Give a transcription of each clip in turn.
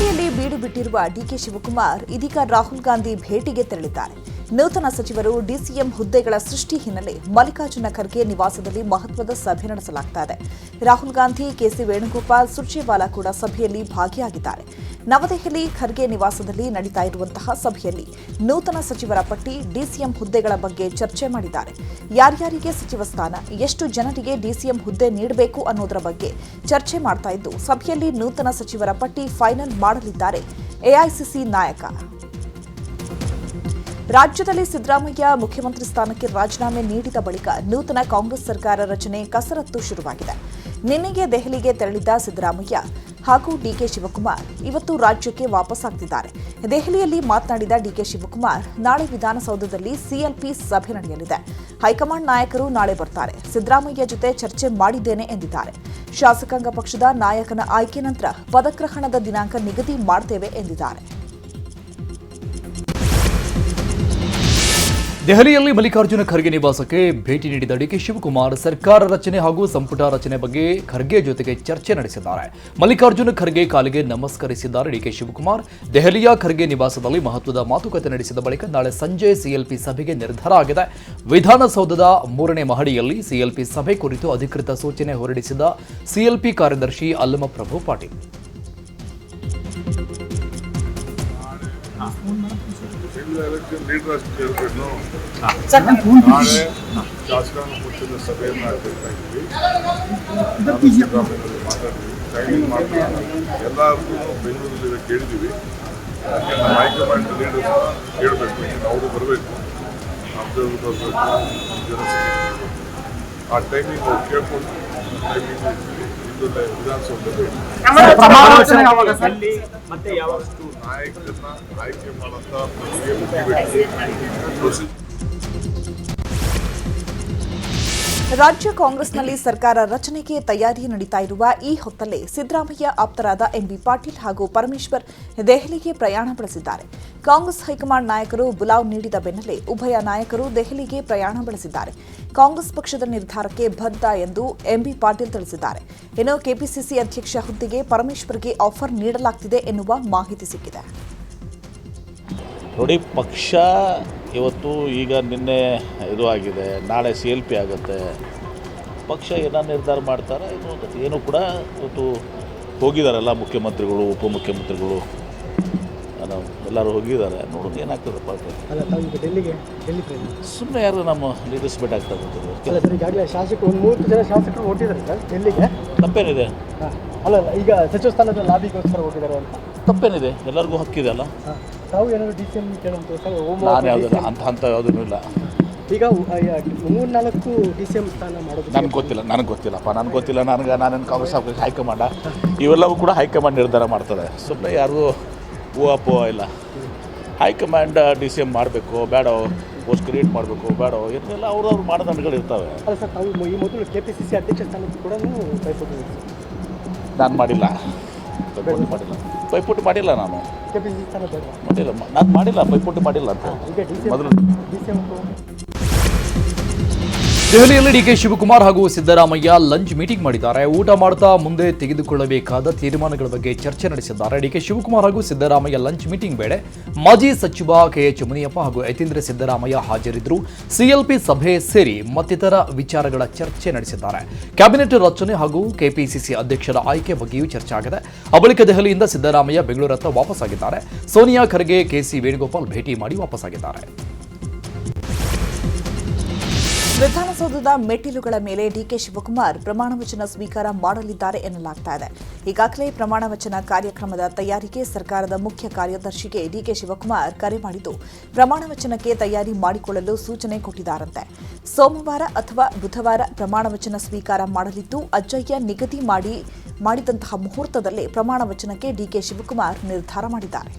ದೆಹಲಿಯಲ್ಲಿ ಬೀಡು ಬಿಟ್ಟಿರುವ ಡಿಕೆ ಶಿವಕುಮಾರ್ ಇದೀಗ ರಾಹುಲ್ ಗಾಂಧಿ ಭೇಟಿಗೆ ತೆರಳಿದ್ದಾರೆ. ನೂತನ ಸಚಿವರು ಡಿಸಿಎಂ ಹುದ್ದೆಗಳ ಸೃಷ್ಟಿ ಹಿನ್ನೆಲೆ ಮಲ್ಲಿಕಾರ್ಜುನ ಖರ್ಗೆ ನಿವಾಸದಲ್ಲಿ ಮಹತ್ವದ ಸಭೆ ನಡೆಸಲಾಗ್ತಾ ಇದೆ. ರಾಹುಲ್ ಗಾಂಧಿ, ಕೆಸಿ ವೇಣುಗೋಪಾಲ್, ಸುರ್ಜೇವಾಲಾ ಕೂಡ ಸಭೆಯಲ್ಲಿ ಭಾಗಿಯಾಗಿದ್ದಾರೆ. ನವದೆಹಲಿ ಖರ್ಗೆ ನಿವಾಸದಲ್ಲಿ ನಡೀತಾ ಇರುವಂತಹ ಸಭೆಯಲ್ಲಿ ನೂತನ ಸಚಿವರ ಪಟ್ಟಿ, ಡಿಸಿಎಂ ಹುದ್ದೆಗಳ ಬಗ್ಗೆ ಚರ್ಚೆ ಮಾಡಿದ್ದಾರೆ. ಯಾರ್ಯಾರಿಗೆ ಸಚಿವ ಸ್ಥಾನ, ಎಷ್ಟು ಜನರಿಗೆ ಡಿಸಿಎಂ ಹುದ್ದೆ ನೀಡಬೇಕು ಅನ್ನೋದರ ಬಗ್ಗೆ ಚರ್ಚೆ ಮಾಡ್ತಾ ಇದ್ದು, ಸಭೆಯಲ್ಲಿ ನೂತನ ಸಚಿವರ ಪಟ್ಟಿ ಫೈನಲ್ ಮಾಡಲಿದ್ದಾರೆ ಎಐಸಿಸಿ ನಾಯಕ. ರಾಜ್ಯದಲ್ಲಿ ಸಿದ್ದರಾಮಯ್ಯ ಮುಖ್ಯಮಂತ್ರಿ ಸ್ಥಾನಕ್ಕೆ ರಾಜೀನಾಮೆ ನೀಡಿದ ಬಳಿಕ ನೂತನ ಕಾಂಗ್ರೆಸ್ ಸರ್ಕಾರ ರಚನೆ ಕಸರತ್ತು ಶುರುವಾಗಿದೆ. ನಿನ್ನೆಗೆ ದೆಹಲಿಗೆ ತೆರಳಿದ್ದ ಸಿದ್ದರಾಮಯ್ಯ ಹಾಗೂ ಡಿಕೆ ಶಿವಕುಮಾರ್ ಇವತ್ತು ರಾಜ್ಯಕ್ಕೆ ವಾಪಸ್ಸಾಗ್ತಿದ್ದಾರೆ. ದೆಹಲಿಯಲ್ಲಿ ಮಾತನಾಡಿದ ಡಿಕೆ ಶಿವಕುಮಾರ್, ನಾಳೆ ವಿಧಾನಸೌಧದಲ್ಲಿ ಸಿಎಲ್ಪಿ ಸಭೆ ನಡೆಯಲಿದೆ. ಹೈಕಮಾಂಡ್ ನಾಯಕರು ನಾಳೆ ಬರ್ತಾರೆ. ಸಿದ್ದರಾಮಯ್ಯ ಜೊತೆ ಚರ್ಚೆ ಮಾಡಿದ್ದೇನೆ ಎಂದಿದ್ದಾರೆ. ಶಾಸಕಾಂಗ ಪಕ್ಷದ ನಾಯಕನ ಆಯ್ಕೆ ನಂತರ ಪದಗ್ರಹಣದ ದಿನಾಂಕ ನಿಗದಿ ಮಾಡ್ತೇವೆ ಎಂದಿದ್ದಾರೆ. ದೆಹಲಿಯಲ್ಲಿ ಮಲ್ಲಿಕಾರ್ಜುನ ಖರ್ಗೆ ನಿವಾಸಕ್ಕೆ ಭೇಟಿ ನೀಡಿದ ಡಿಕೆ ಶಿವಕುಮಾರ್ ಸರ್ಕಾರ ರಚನೆ ಹಾಗೂ ಸಂಪುಟ ರಚನೆ ಬಗ್ಗೆ ಖರ್ಗೆ ಜೊತೆಗೆ ಚರ್ಚೆ ನಡೆಸಿದ್ದಾರೆ. ಮಲ್ಲಿಕಾರ್ಜುನ ಖರ್ಗೆ ಕಾಲಿಗೆ ನಮಸ್ಕರಿಸಿದ್ದಾರೆ ಡಿಕೆ ಶಿವಕುಮಾರ್. ದೆಹಲಿಯ ಖರ್ಗೆ ನಿವಾಸದಲ್ಲಿ ಮಹತ್ವದ ಮಾತುಕತೆ ನಡೆಸಿದ ಬಳಿಕ ನಾಳೆ ಸಂಜೆ ಸಿಎಲ್ಪಿ ಸಭೆಗೆ ನಿರ್ಧಾರ ಆಗಿದೆ. ವಿಧಾನಸೌಧದ 3ನೇ ಮಹಡಿಯಲ್ಲಿ ಸಿಎಲ್ಪಿ ಸಭೆ ಕುರಿತು ಅಧಿಕೃತ ಸೂಚನೆ ಹೊರಡಿಸಿದ ಸಿಎಲ್ಪಿ ಕಾರ್ಯದರ್ಶಿ ಅಲ್ಲಮಪ್ರಭು ಪಾಟೀಲ್, ಎಲೆಕ್ಷನ್ ಲೀಡರ್ ಹೇಳ್ಬೇಕು. ನಾಳೆ ಶಾಸಕಾಂಗ ಪಕ್ಷದ ಸಭೆಯನ್ನು ಮಾಡಬೇಕಾಗಿದ್ವಿ. ಸಿದ್ದರಾಮಯ್ಯ ಮಾತಾಡಿದ್ವಿ, ಟೈಮಿಂಗ್ ಮಾಡ್ತಾ ಎಲ್ಲರಿಗೂ ಬೆಂಗಳೂರಲ್ಲಿ ಕೇಳಿದ್ದೀವಿ. ಯಾಕೆ ನಮ್ಮ ಹೈಕಮಾಂಡ್ ಲೀಡರ್ಸ್ ಕೇಳಬೇಕು, ಅವರು ಬರಬೇಕು, ಅಬ್ಸರ್ವ್ ಬರಬೇಕು, ಜನ ಆ ಟೈಮಿಂಗ್ ಅವ್ರು ಕೇಳ್ಕೊಂಡು ಟೈಮಿಂಗ್ ವಿಧಾನಸೌಧದಲ್ಲಿ ನಾಯಕರನ್ನ ಆಯ್ಕೆ ಮಾಡುವಂತ ಪ್ರಕ್ರಿಯೆ ಮುಗಿಬೇಕು. ರಾಜ್ಯ ಕಾಂಗ್ರೆಸ್ನಲ್ಲಿ ಸರ್ಕಾರ ರಚನೆಗೆ ತಯಾರಿ ನಡೀತಾ ಇರುವ ಈ ಹೊತ್ತಲ್ಲೇ ಸಿದ್ದರಾಮಯ್ಯ ಆಪ್ತರಾದ ಎಂಬಿ ಪಾಟೀಲ್ ಹಾಗೂ ಪರಮೇಶ್ವರ್ ದೆಹಲಿಗೆ ಪ್ರಯಾಣ ಬೆಳೆಸಿದ್ದಾರೆ. ಕಾಂಗ್ರೆಸ್ ಹೈಕಮಾಂಡ್ ನಾಯಕರು ಬುಲಾವ್ ನೀಡಿದ ಬೆನ್ನಲ್ಲೇ ಉಭಯ ನಾಯಕರು ದೆಹಲಿಗೆ ಪ್ರಯಾಣ ಬೆಳೆಸಿದ್ದಾರೆ. ಕಾಂಗ್ರೆಸ್ ಪಕ್ಷದ ನಿರ್ಧಾರಕ್ಕೆ ಬದ್ಧ ಎಂದು ಎಂಬಿ ಪಾಟೀಲ್ ತಿಳಿಸಿದ್ದಾರೆ. ಇನ್ನು ಕೆಪಿಸಿಸಿ ಅಧ್ಯಕ್ಷ ಹುದ್ದೆಗೆ ಪರಮೇಶ್ವರ್ಗೆ ಆಫರ್ ನೀಡಲಾಗ್ತಿದೆ ಎನ್ನುವ ಮಾಹಿತಿ ಸಿಕ್ಕಿದೆ. ನೋಡಿ, ಪಕ್ಷ ಇವತ್ತು ಈಗ ನಿನ್ನೆ ಇದು ಆಗಿದೆ, ನಾಳೆ ಸಿಎಲ್ಪಿ ಆಗುತ್ತೆ. ಪಕ್ಷ ಏನೋ ನಿರ್ಧಾರ ಮಾಡ್ತಾರೆ, ಏನು ಕೂಡ ಇವತ್ತು ಹೋಗಿದ್ದಾರೆಲ್ಲ ಮುಖ್ಯಮಂತ್ರಿಗಳು, ಉಪಮುಖ್ಯಮಂತ್ರಿಗಳು ಎಲ್ಲರೂ ಹೋಗಿದ್ದಾರೆ. ನೋಡೋದು ಏನಾಗ್ತದಪ್ಪ. ಸುಮ್ಮನೆ ಯಾರು ನಮ್ಮ ಲೀಡರ್ಸ್ ಬೇಕಾಗ್ತದೆ. ತಪ್ಪೇನಿದೆ? ಈಗ ಸಚಿವ ಸ್ಥಾನದ ಲಾಬಿಗೋಸ್ಕರ ಹೋಗಿದ್ದಾರೆ ಅಂತ ತಪ್ಪೇನಿದೆ? ಎಲ್ಲರಿಗೂ ಹಕ್ಕಿದೆ ಅಲ್ಲ. ತಾವು ಏನಾದರೂ ಡಿಸಿಎಂ ಕೇಳುವಂಥ ನಾನು ಯಾವುದಿಲ್ಲ ಅಂತ ಯಾವುದೂ ಇಲ್ಲ. ಈಗ 3-4 ಡಿಸಿಎಂ ಸ್ಥಾನ ಮಾಡೋದು ನನಗೆ ಗೊತ್ತಿಲ್ಲಪ್ಪ. ನನಗೆ ಗೊತ್ತಿಲ್ಲ. ನಾನೇನು ಕಾಂಗ್ರೆಸ್ ಹೈಕಮಾಂಡ, ಇವೆಲ್ಲವೂ ಕೂಡ ಹೈಕಮಾಂಡ್ ನಿರ್ಧಾರ ಮಾಡ್ತದೆ. ಸುಮ್ಮನೆ ಯಾರಿಗೂ ಹೂವು ಇಲ್ಲ. ಹೈಕಮಾಂಡ್ ಡಿಸಿಎಂ ಮಾಡಬೇಕು ಬೇಡೋ, ಪೋಸ್ಟ್ ಕ್ರಿಯೇಟ್ ಮಾಡಬೇಕು ಬೇಡೋ, ಇದನ್ನೆಲ್ಲ ಅವ್ರು ಮಾನದಂಡಗಳು ಇರ್ತವೆ. ಅಲ್ಲ ಸರ್, ತಾವು ಈ ಮೊದಲು ಕೆಪಿಸಿಸಿ ಅಧ್ಯಕ್ಷ ಸ್ಥಾನಕ್ಕೆ ಕೂಡ ಪೈಪೋಟಿ ನಾನು ಮಾಡಿಲ್ಲ, ಪೈಪೋಟಿ ಮಾಡಿಲ್ಲ. ನಾನು ಕೆಪಿಸಿಸಿ ಸ್ಥಾನ ಮಾಡಿಲ್ಲ, ನಾನು ಮಾಡಿಲ್ಲ, ಪೈಪೋಟಿ ಮಾಡಿಲ್ಲ ಅಂತ ಮೊದಲು. ದೆಹಲಿಯಲ್ಲಿ ಡಿಕೆ ಶಿವಕುಮಾರ್ ಹಾಗೂ ಸಿದ್ದರಾಮಯ್ಯ ಲಂಚ್ ಮೀಟಿಂಗ್ ಮಾಡಿದ್ದಾರೆ. ಊಟ ಮಾಡ್ತಾ ಮುಂದೆ ತೆಗೆದುಕೊಳ್ಳಬೇಕಾದ ತೀರ್ಮಾನಗಳ ಬಗ್ಗೆ ಚರ್ಚೆ ನಡೆಸಿದ್ದಾರೆ. ಡಿಕೆ ಶಿವಕುಮಾರ್ ಹಾಗೂ ಸಿದ್ದರಾಮಯ್ಯ ಲಂಚ್ ಮೀಟಿಂಗ್ ವೇಳೆ ಮಾಜಿ ಸಚಿವ ಕೆಎಚ್ ಮುನಿಯಪ್ಪ ಹಾಗೂ ಯತೀಂದ್ರ ಸಿದ್ದರಾಮಯ್ಯ ಹಾಜರಿದ್ದರು. ಸಿಎಲ್ಪಿ ಸಭೆ ಸೇರಿ ಮತ್ತಿತರ ವಿಚಾರಗಳ ಚರ್ಚೆ ನಡೆಸಿದ್ದಾರೆ. ಕ್ಯಾಬಿನೆಟ್ ರಚನೆ ಹಾಗೂ ಕೆಪಿಸಿಸಿ ಅಧ್ಯಕ್ಷರ ಆಯ್ಕೆ ಬಗ್ಗೆಯೂ ಚರ್ಚೆ ಆಗಿದೆ. ಆ ಬಳಿಕ ದೆಹಲಿಯಿಂದ ಸಿದ್ದರಾಮಯ್ಯ ಬೆಂಗಳೂರತ್ತ ವಾಪಸ್ಸಾಗಿದ್ದಾರೆ. ಸೋನಿಯಾ ಖರ್ಗೆ, ಕೆಸಿ ವೇಣುಗೋಪಾಲ್ ಭೇಟಿ ಮಾಡಿ ವಾಪಸ್ಸಾಗಿದ್ದಾರೆ. ವಿಧಾನಸೌಧದ ಮೆಟ್ಟಿಲುಗಳ ಮೇಲೆ ಡಿಕೆ ಶಿವಕುಮಾರ್ ಪ್ರಮಾಣ ವಚನ ಸ್ವೀಕಾರ ಮಾಡಲಿದ್ದಾರೆ ಎನ್ನಲಾಗ್ತಾ ಇದೆ. ಈಗಾಗಲೇ ಪ್ರಮಾಣ ವಚನ ಕಾರ್ಯಕ್ರಮದ ತಯಾರಿಗೆ ಸರ್ಕಾರದ ಮುಖ್ಯ ಕಾರ್ಯದರ್ಶಿಗೆ ಡಿಕೆ ಶಿವಕುಮಾರ್ ಕರೆ ಮಾಡಿದ್ದು, ಪ್ರಮಾಣ ವಚನಕ್ಕೆ ತಯಾರಿ ಮಾಡಿಕೊಳ್ಳಲು ಸೂಚನೆ ಕೊಟ್ಟಿದ್ದಾರಂತೆ. ಸೋಮವಾರ ಅಥವಾ ಬುಧವಾರ ಪ್ರಮಾಣ ವಚನ ಸ್ವೀಕಾರ ಮಾಡಲಿದ್ದು, ಅಜ್ಜಯ್ಯ ನಿಗದಿ ಮಾಡಿದಂತಹ ಮುಹೂರ್ತದಲ್ಲೇ ಪ್ರಮಾಣ ವಚನಕ್ಕೆ ಡಿಕೆ ಶಿವಕುಮಾರ್ ನಿರ್ಧಾರ ಮಾಡಿದ್ದಾರೆ.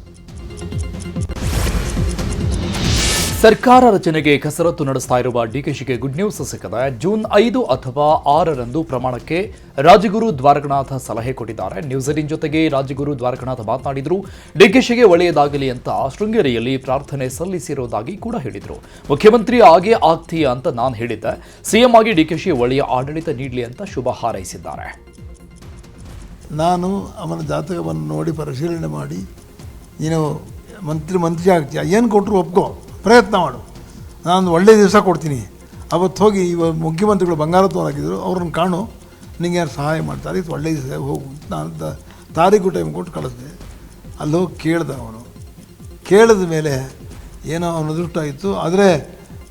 ಸರ್ಕಾರ ರಚನೆಗೆ ಕಸರತ್ತು ನಡೆಸ್ತಾ ಇರುವ ಡಿಕೆಶಿಗೆ ಗುಡ್ ನ್ಯೂಸ್ ಸಿಕ್ಕಿದೆ. ಜೂನ್ 5 ಅಥವಾ 6ರಂದು ಪ್ರಮಾಣಕ್ಕೆ ರಾಜಗುರು ದ್ವಾರಕನಾಥ ಸಲಹೆ ಕೊಟ್ಟಿದ್ದಾರೆ. ನ್ಯೂಸ್ 18 ಜೊತೆಗೆ ರಾಜಗುರು ದ್ವಾರಕನಾಥ ಮಾತನಾಡಿದ್ರು. ಡಿಕೆಶಿಗೆ ಒಳ್ಳೆಯದಾಗಲಿ ಅಂತ ಶೃಂಗೇರಿಯಲ್ಲಿ ಪ್ರಾರ್ಥನೆ ಸಲ್ಲಿಸಿರುವುದಾಗಿ ಕೂಡ ಹೇಳಿದ್ರು. ಮುಖ್ಯಮಂತ್ರಿ ಆಗೇ ಆಗ್ತೀಯಾ ಅಂತ ನಾನು ಹೇಳಿದ್ದೆ. ಸಿಎಂ ಆಗಿ ಡಿಕೆಶಿ ಒಳ್ಳೆಯ ಆಡಳಿತ ನೀಡಲಿ ಅಂತ ಶುಭ ಹಾರೈಸಿದ್ದಾರೆ. ನಾನು ಅವನ ಜಾತಕವನ್ನು ನೋಡಿ ಪರಿಶೀಲನೆ ಮಾಡಿ ನೀನು ಮಂತ್ರಿ ಆಗ್ತೀಯ, ಏನು ಕೊಟ್ಟರು ಒಪ್ಕೋ, ಪ್ರಯತ್ನ ಮಾಡು, ನಾನು ಒಳ್ಳೆಯ ದಿವಸ ಕೊಡ್ತೀನಿ. ಅವತ್ತು ಹೋಗಿ ಇವಾಗ ಮುಖ್ಯಮಂತ್ರಿಗಳು ಬಂಗಾರತ್ವರಾಗಿದ್ದರು, ಅವ್ರನ್ನ ಕಾಣು, ನಿಂಗೆ ಯಾರು ಸಹಾಯ ಮಾಡ್ತಾರೆ, ಇದು ಒಳ್ಳೆಯ ದಿವಸ ಹೋಗು. ನಾನು ತಾರೀಕು ಟೈಮ್ ಕೊಟ್ಟು ಕಳಿಸಿದೆ. ಅಲ್ಲೋಗಿ ಕೇಳ್ದ ಅವನು. ಕೇಳಿದ ಮೇಲೆ ಏನೋ ಅವನ ಅದೃಷ್ಟ ಆಯಿತು. ಆದರೆ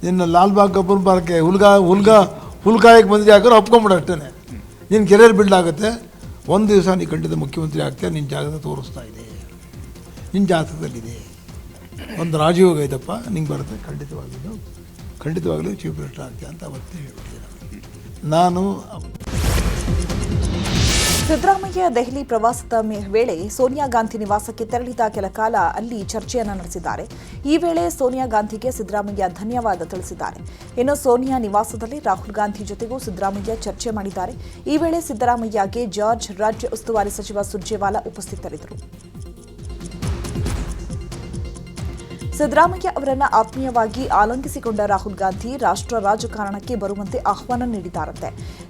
ನಿನ್ನ ಲಾಲ್ಬಾಗ್ ಕಬ್ಬನ್ ಪಾರ್ಕ್ಗೆ ಹುಲ್ಗಾಯಕ್ಕೆ ಮಂತ್ರಿ ಹಾಕೋರು ಒಪ್ಕೊಂಬಿಡ ಅಷ್ಟೇ. ನಿನ್ನ ಕೆರಿಯರ್ ಬಿಲ್ಡ್ ಆಗುತ್ತೆ. ಒಂದು ದಿವಸ ನೀನು ಖಂಡಿತ ಮುಖ್ಯಮಂತ್ರಿ ಆಗ್ತೀಯ, ನಿನ್ನ ಜಾಗದ ತೋರಿಸ್ತಾ ಇದೆ, ನಿನ್ನ ಜಾತಕದಲ್ಲಿದೆ, ಒಂದು ರಾಜಯೋಗ ಇದಪ್ಪ, ನಿಂಗೆ ಬರುತ್ತೆ, ಖಂಡಿತವಾಗಲೂ ಚೀಫ್ ಮಿನಿಸ್ಟರ್ ಆಗ್ತೀಯ ಅಂತ ಅವತ್ತೇ ಹೇಳ್ಬಿಟ್ಟಿದ್ದೆ ನಾನು. ಸಿದ್ದರಾಮಯ್ಯ ದೆಹಲಿ ಪ್ರವಾಸದ ವೇಳೆ ಸೋನಿಯಾ ಗಾಂಧಿ ನಿವಾಸಕ್ಕೆ ತೆರಳಿದ ಕೆಲ ಕಾಲ ಅಲ್ಲಿ ಚರ್ಚೆಯನ್ನು ನಡೆಸಿದ್ದಾರೆ. ಈ ವೇಳೆ ಸೋನಿಯಾ ಗಾಂಧಿಗೆ ಸಿದ್ದರಾಮಯ್ಯ ಧನ್ಯವಾದ ತಿಳಿಸಿದ್ದಾರೆ. ಇನ್ನು ಸೋನಿಯಾ ನಿವಾಸದಲ್ಲಿ ರಾಹುಲ್ ಗಾಂಧಿ ಜೊತೆಗೂ ಸಿದ್ದರಾಮಯ್ಯ ಚರ್ಚೆ ಮಾಡಿದ್ದಾರೆ. ಈ ವೇಳೆ ಸಿದ್ದರಾಮಯ್ಯಗೆ ಜಾರ್ಜ್ ರಾಜ್ಯ ಉಸ್ತುವಾರಿ ಸಚಿವ ಸುರ್ಜೇವಾಲಾ ಉಪಸ್ಥಿತರಿದ್ದರು. ಸಿದ್ದರಾಮಯ್ಯ ಅವರನ್ನ ಆತ್ಮೀಯವಾಗಿ ಆಲಿಂಗಿಸಿಕೊಂಡ ರಾಹುಲ್ ಗಾಂಧಿ ರಾಷ್ಟ್ರ ರಾಜಕಾರಣಕ್ಕೆ ಬರುವಂತೆ ಆಹ್ವಾನ ನೀಡಿದ್ದಾರಂತೆ.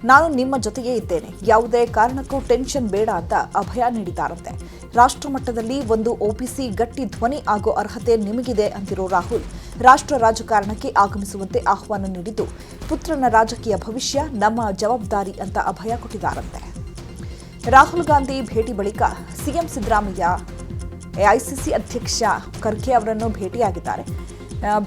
ನಾನು ನಿಮ್ಮ ಜೊತೆಗೇ ಇದ್ದೇನೆ, ಯಾವುದೇ ಕಾರಣಕ್ಕೂ ಟೆನ್ಷನ್ ಬೇಡ ಅಂತ ಅಭಯ ನೀಡಿದ್ದಾರಂತೆ. ರಾಷ್ಟ್ರ ಮಟ್ಟದಲ್ಲಿ ಒಂದು ಒಬಿಸಿ ಗಟ್ಟಿ ಧ್ವನಿ ಆಗೋ ಅರ್ಹತೆ ನಿಮಗಿದೆ ಅಂತಿರೋ ರಾಹುಲ್ ರಾಷ್ಟ್ರ ರಾಜಕಾರಣಕ್ಕೆ ಆಗಮಿಸುವಂತೆ ಆಹ್ವಾನ ನೀಡಿದ್ದು, ಪುತ್ರನ ರಾಜಕೀಯ ಭವಿಷ್ಯ ನಮ್ಮ ಜವಾಬ್ದಾರಿ ಅಂತ ಅಭಯ ಕೊಟ್ಟಿದ್ದಾರಂತೆ. ರಾಹುಲ್ ಗಾಂಧಿ ಭೇಟಿ ಬಳಿಕ ಸಿಎಂ ಸಿದ್ದರಾಮಯ್ಯ ಎಐಸಿಸಿ ಅಧ್ಯಕ್ಷ ಖರ್ಗೆ ಅವರನ್ನು ಭೇಟಿಯಾಗಿದ್ದಾರೆ.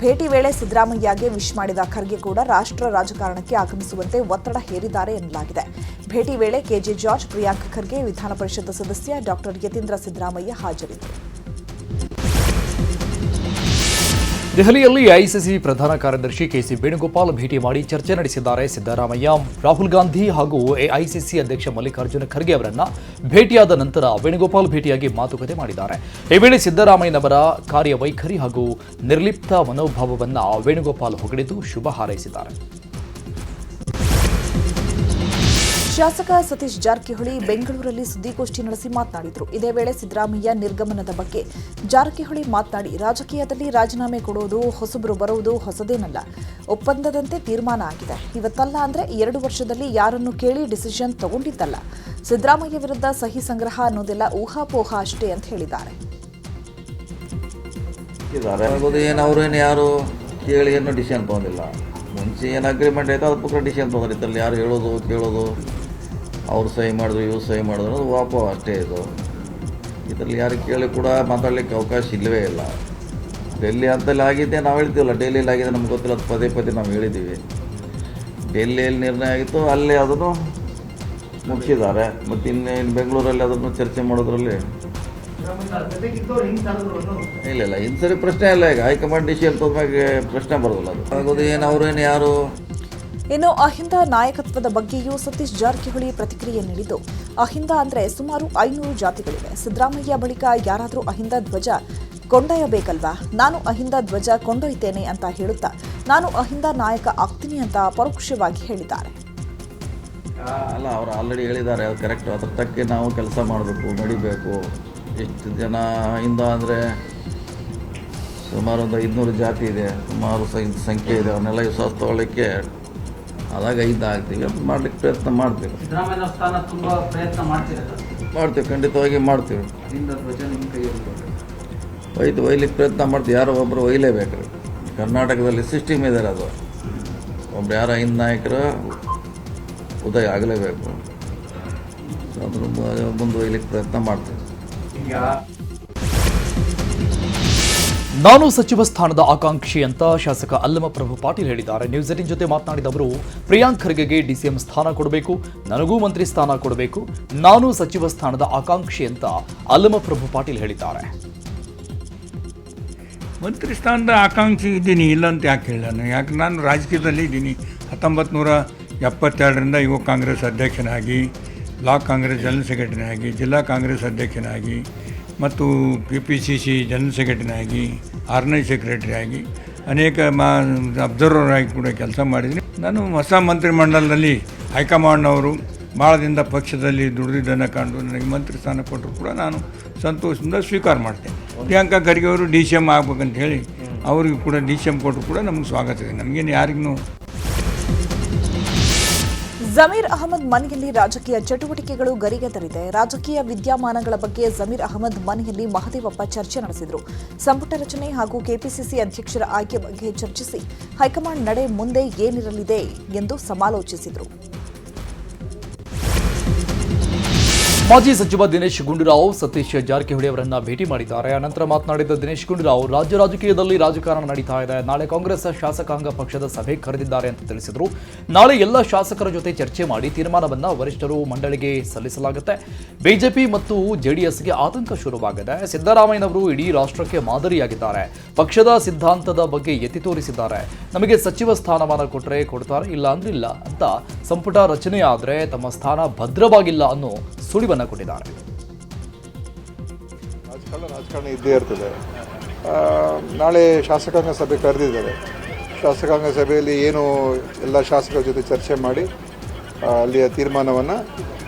ಭೇಟಿ ವೇಳೆ ಸಿದ್ದರಾಮಯ್ಯಗೆ ವಿಶ್ ಮಾಡಿದ ಖರ್ಗೆ ಕೂಡ ರಾಷ್ಟ್ರ ರಾಜಕಾರಣಕ್ಕೆ ಆಗಮಿಸುವಂತೆ ಒತ್ತಡ ಹೇರಿದ್ದಾರೆ ಎನ್ನಲಾಗಿದೆ. ಭೇಟಿ ವೇಳೆ ಕೆಜೆ ಜಾರ್ಜ್, ಪ್ರಿಯಾಂಕ್ ಖರ್ಗೆ, ವಿಧಾನ ಪರಿಷತ್ ಸದಸ್ಯ ಡಾಕ್ಟರ್ ಯತೀಂದ್ರ ಸಿದ್ದರಾಮಯ್ಯ ಹಾಜರಿದ್ದರು. ದೆಹಲಿಯಲ್ಲಿ ಎಐಸಿಸಿ ಪ್ರಧಾನ ಕಾರ್ಯದರ್ಶಿ ಕೆಸಿ ವೇಣುಗೋಪಾಲ್ ಭೇಟಿ ಮಾಡಿ ಚರ್ಚೆ ನಡೆಸಿದ್ದಾರೆ. ಸಿದ್ದರಾಮಯ್ಯ, ರಾಹುಲ್ ಗಾಂಧಿ ಹಾಗೂ ಎಐಸಿಸಿ ಅಧ್ಯಕ್ಷ ಮಲ್ಲಿಕಾರ್ಜುನ ಖರ್ಗೆ ಅವರನ್ನ ಭೇಟಿಯಾದ ನಂತರ ವೇಣುಗೋಪಾಲ್ ಭೇಟಿಯಾಗಿ ಮಾತುಕತೆ ಮಾಡಿದ್ದಾರೆ. ಈ ವೇಳೆ ಸಿದ್ದರಾಮಯ್ಯನವರ ಕಾರ್ಯವೈಖರಿ ಹಾಗೂ ನಿರ್ಲಿಪ್ತ ಮನೋಭಾವವನ್ನು ವೇಣುಗೋಪಾಲ್ ಹೊಗಳಿದ್ದು ಶುಭ ಹಾರೈಸಿದ್ದಾರೆ. ಶಾಸಕ ಸತೀಶ್ ಜಾರಕಿಹೊಳಿ ಬೆಂಗಳೂರಲ್ಲಿ ಸುದ್ದಿಗೋಷ್ಠಿ ನಡೆಸಿ ಮಾತನಾಡಿದರು. ಇದೇ ವೇಳೆ ಸಿದ್ದರಾಮಯ್ಯ ನಿರ್ಗಮನದ ಬಗ್ಗೆ ಜಾರಕಿಹೊಳಿ ಮಾತನಾಡಿ, ರಾಜಕೀಯದಲ್ಲಿ ರಾಜೀನಾಮೆ ಕೊಡುವುದು, ಹೊಸಬರು ಬರುವುದು ಹೊಸದೇನಲ್ಲ, ಒಪ್ಪಂದದಂತೆ ತೀರ್ಮಾನ ಆಗಿದೆ. ಇವತ್ತಲ್ಲ ಅಂದ್ರೆ 2 ವರ್ಷದಲ್ಲಿ ಯಾರನ್ನು ಕೇಳಿ ಡಿಸಿಷನ್ ತಗೊಂಡಿದ್ದಲ್ಲ. ಸಿದ್ದರಾಮಯ್ಯ ವಿರುದ್ಧ ಸಹಿ ಸಂಗ್ರಹ ಅನ್ನೋದೆಲ್ಲ ಊಹಾಪೋಹ ಅಷ್ಟೇ ಅಂತ ಹೇಳಿದ್ದಾರೆ. ಅವ್ರೇನು ಯಾರು ಕೇಳಿ ಏನು ಡಿಸಿಷನ್ ತೊಗೊಂಡಿಲ್ಲ. ಮುಂಚೆ ಏನು ಅಗ್ರಿಮೆಂಟ್ ಆಯ್ತು ಅದ್ರ ಪ್ರಕಾರ ಡಿಸಿಷನ್ ತೊಗೊಂಡ್ರೆ ಇದ್ರಲ್ಲಿ ಯಾರು ಹೇಳೋದು ಕೇಳೋದು, ಅವ್ರು ಸಹಿ ಮಾಡಿದ್ರು ಇವ್ರು ಸಹಿ ಮಾಡಿದ್ರು ಅದು ವಾಪ ಅಷ್ಟೇ. ಇದರಲ್ಲಿ ಯಾರು ಕೇಳಿ ಕೂಡ ಮಾತಾಡಲಿಕ್ಕೆ ಅವಕಾಶ ಇಲ್ಲವೇ ಇಲ್ಲ. ಡೆಲ್ಲಿ ಅಂತಲ್ಲಿ ಆಗಿದೆ ನಾವು ಹೇಳ್ತೀವಲ್ಲ, ಡೆಲ್ಲಿಯಲ್ಲಿ ಆಗಿದೆ ನಮ್ಗೆ ಗೊತ್ತಿಲ್ಲ, ಅದು ಪದೇ ನಾವು ಹೇಳಿದ್ದೀವಿ. ಡೆಲ್ಲಿಯಲ್ಲಿ ನಿರ್ಣಯ ಆಗಿತ್ತು, ಅಲ್ಲೇ ಅದನ್ನು ಮುಗಿಸಿದ್ದಾರೆ. ಮತ್ತು ಇನ್ನು ಬೆಂಗಳೂರಲ್ಲಿ ಅದನ್ನು ಚರ್ಚೆ ಮಾಡೋದ್ರಲ್ಲಿ ಇಲ್ಲ ಇನ್ನು ಸರಿ ಪ್ರಶ್ನೆ ಇಲ್ಲ. ಈಗ ಹೈಕಮಾಂಡ್ ಡಿಸಿಷನ್ ತೊಗೊಂಡ್ಮೇಲೆ ಪ್ರಶ್ನೆ ಬರೋದಿಲ್ಲ. ಅದು ಆಗೋದು ಅವ್ರೇನು ಯಾರು. ಇನ್ನು ಅಹಿಂದ ನಾಯಕತ್ವದ ಬಗ್ಗೆಯೂ ಸತೀಶ್ ಜಾರಕಿಹೊಳಿ ಪ್ರತಿಕ್ರಿಯೆ ನೀಡಿದ್ದು, ಅಹಿಂದ ಅಂದ್ರೆ ಸುಮಾರು 500 ಜಾತಿಗಳಿವೆ. ಸಿದ್ದರಾಮಯ್ಯ ಬಳಿಕ ಯಾರಾದರೂ ಅಹಿಂದ ಧ್ವಜ ಕೊಂಡೊಯ್ಯಬೇಕಲ್ವಾ? ನಾನು ಅಹಿಂದ ಧ್ವಜ ಕೊಂಡೊಯ್ತೇನೆ ಅಂತ ಹೇಳುತ್ತಾ, ನಾನು ಅಹಿಂದ ನಾಯಕ ಆಗ್ತೀನಿ ಅಂತ ಪರೋಕ್ಷವಾಗಿ ಹೇಳಿದ್ದಾರೆ. ಅಲ್ಲ, ಅವರು ಆಲ್ರೆಡಿ ಹೇಳಿದ್ದಾರೆ, ಅದು ಕರೆಕ್ಟ್. ಅದ್ರ ತಕ್ಕ ನಾವು ಕೆಲಸ ಮಾಡಬೇಕು, ನಡಿಬೇಕು. ಎಷ್ಟು ಜನ ಅಹಿಂದ ಅಂದರೆ ಸುಮಾರು ಒಂದು 500 ಜಾತಿ ಇದೆ, ಸುಮಾರು ಸಂಖ್ಯೆ ಇದೆ. ಅವನ್ನೆಲ್ಲ ವಿಶ್ವಾಸ ತಗೊಳ್ಳಿಕ್ಕೆ ಆದಾಗ ಅಹಿಂದ ಆಗ್ತೀವಿ, ಮಾಡ್ಲಿಕ್ಕೆ ಪ್ರಯತ್ನ ಮಾಡ್ತೀವಿ. ಮಾಡ್ತೀವಿ, ಖಂಡಿತವಾಗಿ ಮಾಡ್ತೀವಿ. ಒಯ್ಲಿಕ್ಕೆ ಪ್ರಯತ್ನ ಮಾಡ್ತೀವಿ. ಯಾರೋ ಒಬ್ಬರು ಒಯ್ಲೇಬೇಕು. ಕರ್ನಾಟಕದಲ್ಲಿ ಸಿಸ್ಟಮ್ ಇದೆ, ಅದು ಒಬ್ರು ಯಾರೋ ಅಹಿಂದ ನಾಯಕರು ಉದಯ ಆಗಲೇಬೇಕು. ಅದ್ರ ಮುಂದೆ ಒಯ್ಲಿಕ್ಕೆ ಪ್ರಯತ್ನ ಮಾಡ್ತೀವಿ. ನಾನು ಸಚಿವ ಸ್ಥಾನದ ಆಕಾಂಕ್ಷಿ ಅಂತ ಶಾಸಕ ಅಲ್ಲಮ ಪ್ರಭು ಪಾಟೀಲ್ ಹೇಳಿದ್ದಾರೆ. ನ್ಯೂಸ್ 18 ಜೊತೆ ಮಾತನಾಡಿದ ಅವರು, ಪ್ರಿಯಾಂಕ್ ಖರ್ಗೆಗೆ ಡಿಸಿಎಂ ಸ್ಥಾನ ಕೊಡಬೇಕು, ನನಗೂ ಮಂತ್ರಿ ಸ್ಥಾನ ಕೊಡಬೇಕು, ನಾನು ಸಚಿವ ಸ್ಥಾನದ ಆಕಾಂಕ್ಷಿ ಅಂತ ಅಲ್ಲಮ ಪ್ರಭು ಪಾಟೀಲ್ ಹೇಳಿದ್ದಾರೆ. ಮಂತ್ರಿ ಸ್ಥಾನದ ಆಕಾಂಕ್ಷಿ ಇದ್ದೀನಿ, ಇಲ್ಲ ಅಂತ ಯಾಕೆ ಹೇಳೋಣ. ಯಾಕೆ ನಾನು ರಾಜಕೀಯದಲ್ಲಿ ಇದ್ದೀನಿ. 1972ರಿಂದ ಯುವ ಕಾಂಗ್ರೆಸ್ ಅಧ್ಯಕ್ಷನಾಗಿ, ಬ್ಲಾಕ್ ಕಾಂಗ್ರೆಸ್ ಜನರಲ್ ಸೆಕ್ರೆಟರಿನಾಗಿ, ಜಿಲ್ಲಾ ಕಾಂಗ್ರೆಸ್ ಅಧ್ಯಕ್ಷನಾಗಿ ಮತ್ತು KPCC ಜನರಲ್ ಸೆಕ್ರೆಟರಿನಾಗಿ, ಆರ್ಗನೈಸ್ ಸೆಕ್ರೆಟರಿ ಆಗಿ, ಅನೇಕ ಅಬ್ಸರ್ವರ್ ಆಗಿ ಕೂಡ ಕೆಲಸ ಮಾಡಿದ್ದೀನಿ. ನಾನು ಹೊಸ ಮಂತ್ರಿಮಂಡಲದಲ್ಲಿ ಹೈಕಮಾಂಡ್ನವರು ಭಾಳ ದಿನದ ಪಕ್ಷದಲ್ಲಿ ದುಡಿದಿದ್ದನ್ನು ಕಂಡು ನನಗೆ ಮಂತ್ರಿ ಸ್ಥಾನ ಕೊಟ್ಟರು ಕೂಡ ನಾನು ಸಂತೋಷದಿಂದ ಸ್ವೀಕಾರ ಮಾಡ್ತೇನೆ. ಪ್ರಿಯಾಂಕಾ ಖರ್ಗೆ ಅವರು DCM ಆಗ್ಬೇಕಂತ ಹೇಳಿ ಅವರಿಗೂ ಕೂಡ DCM ಕೊಟ್ಟರು ಕೂಡ ನಮಗೆ ಸ್ವಾಗತ ಇದೆ. ನಮಗೇನು ಯಾರಿಗೂ ಜಮೀರ್ ಅಹಮದ್ ಮನೆಯಲ್ಲಿ ರಾಜಕೀಯ ಚಟುವಟಿಕೆಗಳು ಗರಿಗೆದರಿದೆ. ರಾಜಕೀಯ ವಿದ್ಯಮಾನಗಳ ಬಗ್ಗೆ ಜಮೀರ್ ಅಹಮದ್ ಮನೆಯಲ್ಲಿ ಮಹದೇವಪ್ಪ ಚರ್ಚೆ ನಡೆಸಿದರು. ಸಂಪುಟ ರಚನೆ ಹಾಗೂ ಕೆಪಿಸಿಸಿ ಅಧ್ಯಕ್ಷರ ಆಯ್ಕೆ ಬಗ್ಗೆ ಚರ್ಚಿಸಿ ಹೈಕಮಾಂಡ್ ನಡೆ ಮುಂದೆ ಏನಿರಲಿದೆ ಎಂದು ಸಮಾಲೋಚಿಸಿದರು. ಮಾಜಿ ಸಚಿವ ದಿನೇಶ್ ಗುಂಡೂರಾವ್ ಸತೀಶ್ ಜಾರಕಿಹೊಳಿ ಅವರನ್ನ ಭೇಟಿ ಮಾಡಿದ್ದಾರೆ. ಅನಂತರ ಮಾತನಾಡಿದ ದಿನೇಶ್ ಗುಂಡೂರಾವ್, ರಾಜ್ಯ ರಾಜಕೀಯದಲ್ಲಿ ರಾಜಕಾರಣ ನಡೀತಾ ಇದೆ. ನಾಳೆ ಕಾಂಗ್ರೆಸ್ ಶಾಸಕಾಂಗ ಪಕ್ಷದ ಸಭೆ ಕರೆದಿದ್ದಾರೆ ಅಂತ ತಿಳಿಸಿದರು. ನಾಳೆ ಎಲ್ಲ ಶಾಸಕರ ಜೊತೆ ಚರ್ಚೆ ಮಾಡಿ ತೀರ್ಮಾನವನ್ನ ವರಿಷ್ಠರು ಮಂಡಳಿಗೆ ಸಲ್ಲಿಸಲಾಗುತ್ತೆ. ಬಿಜೆಪಿ ಮತ್ತು ಜೆಡಿಎಸ್ಗೆ ಆತಂಕ ಶುರುವಾಗಿದೆ. ಸಿದ್ದರಾಮಯ್ಯನವರು ಇಡೀ ರಾಷ್ಟ್ರಕ್ಕೆ ಮಾದರಿಯಾಗಿದ್ದಾರೆ. ಪಕ್ಷದ ಸಿದ್ಧಾಂತದ ಬಗ್ಗೆ ಎತ್ತಿ ತೋರಿಸಿದ್ದಾರೆ. ನಮಗೆ ಸಚಿವ ಸ್ಥಾನಮಾನ ಕೊಟ್ಟರೆ ಕೊಡ್ತಾರೆ, ಇಲ್ಲ ಅಂದ್ರೆ ಇಲ್ಲ ಅಂತ. ಸಂಪುಟ ರಚನೆ ಆದರೆ ತಮ್ಮ ಸ್ಥಾನ ಭದ್ರವಾಗಿಲ್ಲ ಅನ್ನೋ ಸುಳಿವನ್ನ ಕೊಟ್ಟಿದ್ದಾರೆ. ರಾಜಕಾರಣ ಇದ್ದೇ ಇರ್ತದೆ. ನಾಳೆ ಶಾಸಕಾಂಗ ಸಭೆ ಕರೆದಿದ್ದಾರೆ. ಶಾಸಕಾಂಗ ಸಭೆಯಲ್ಲಿ ಏನು ಎಲ್ಲ ಶಾಸಕರ ಜೊತೆ ಚರ್ಚೆ ಮಾಡಿ ಅಲ್ಲಿಯ ತೀರ್ಮಾನವನ್ನು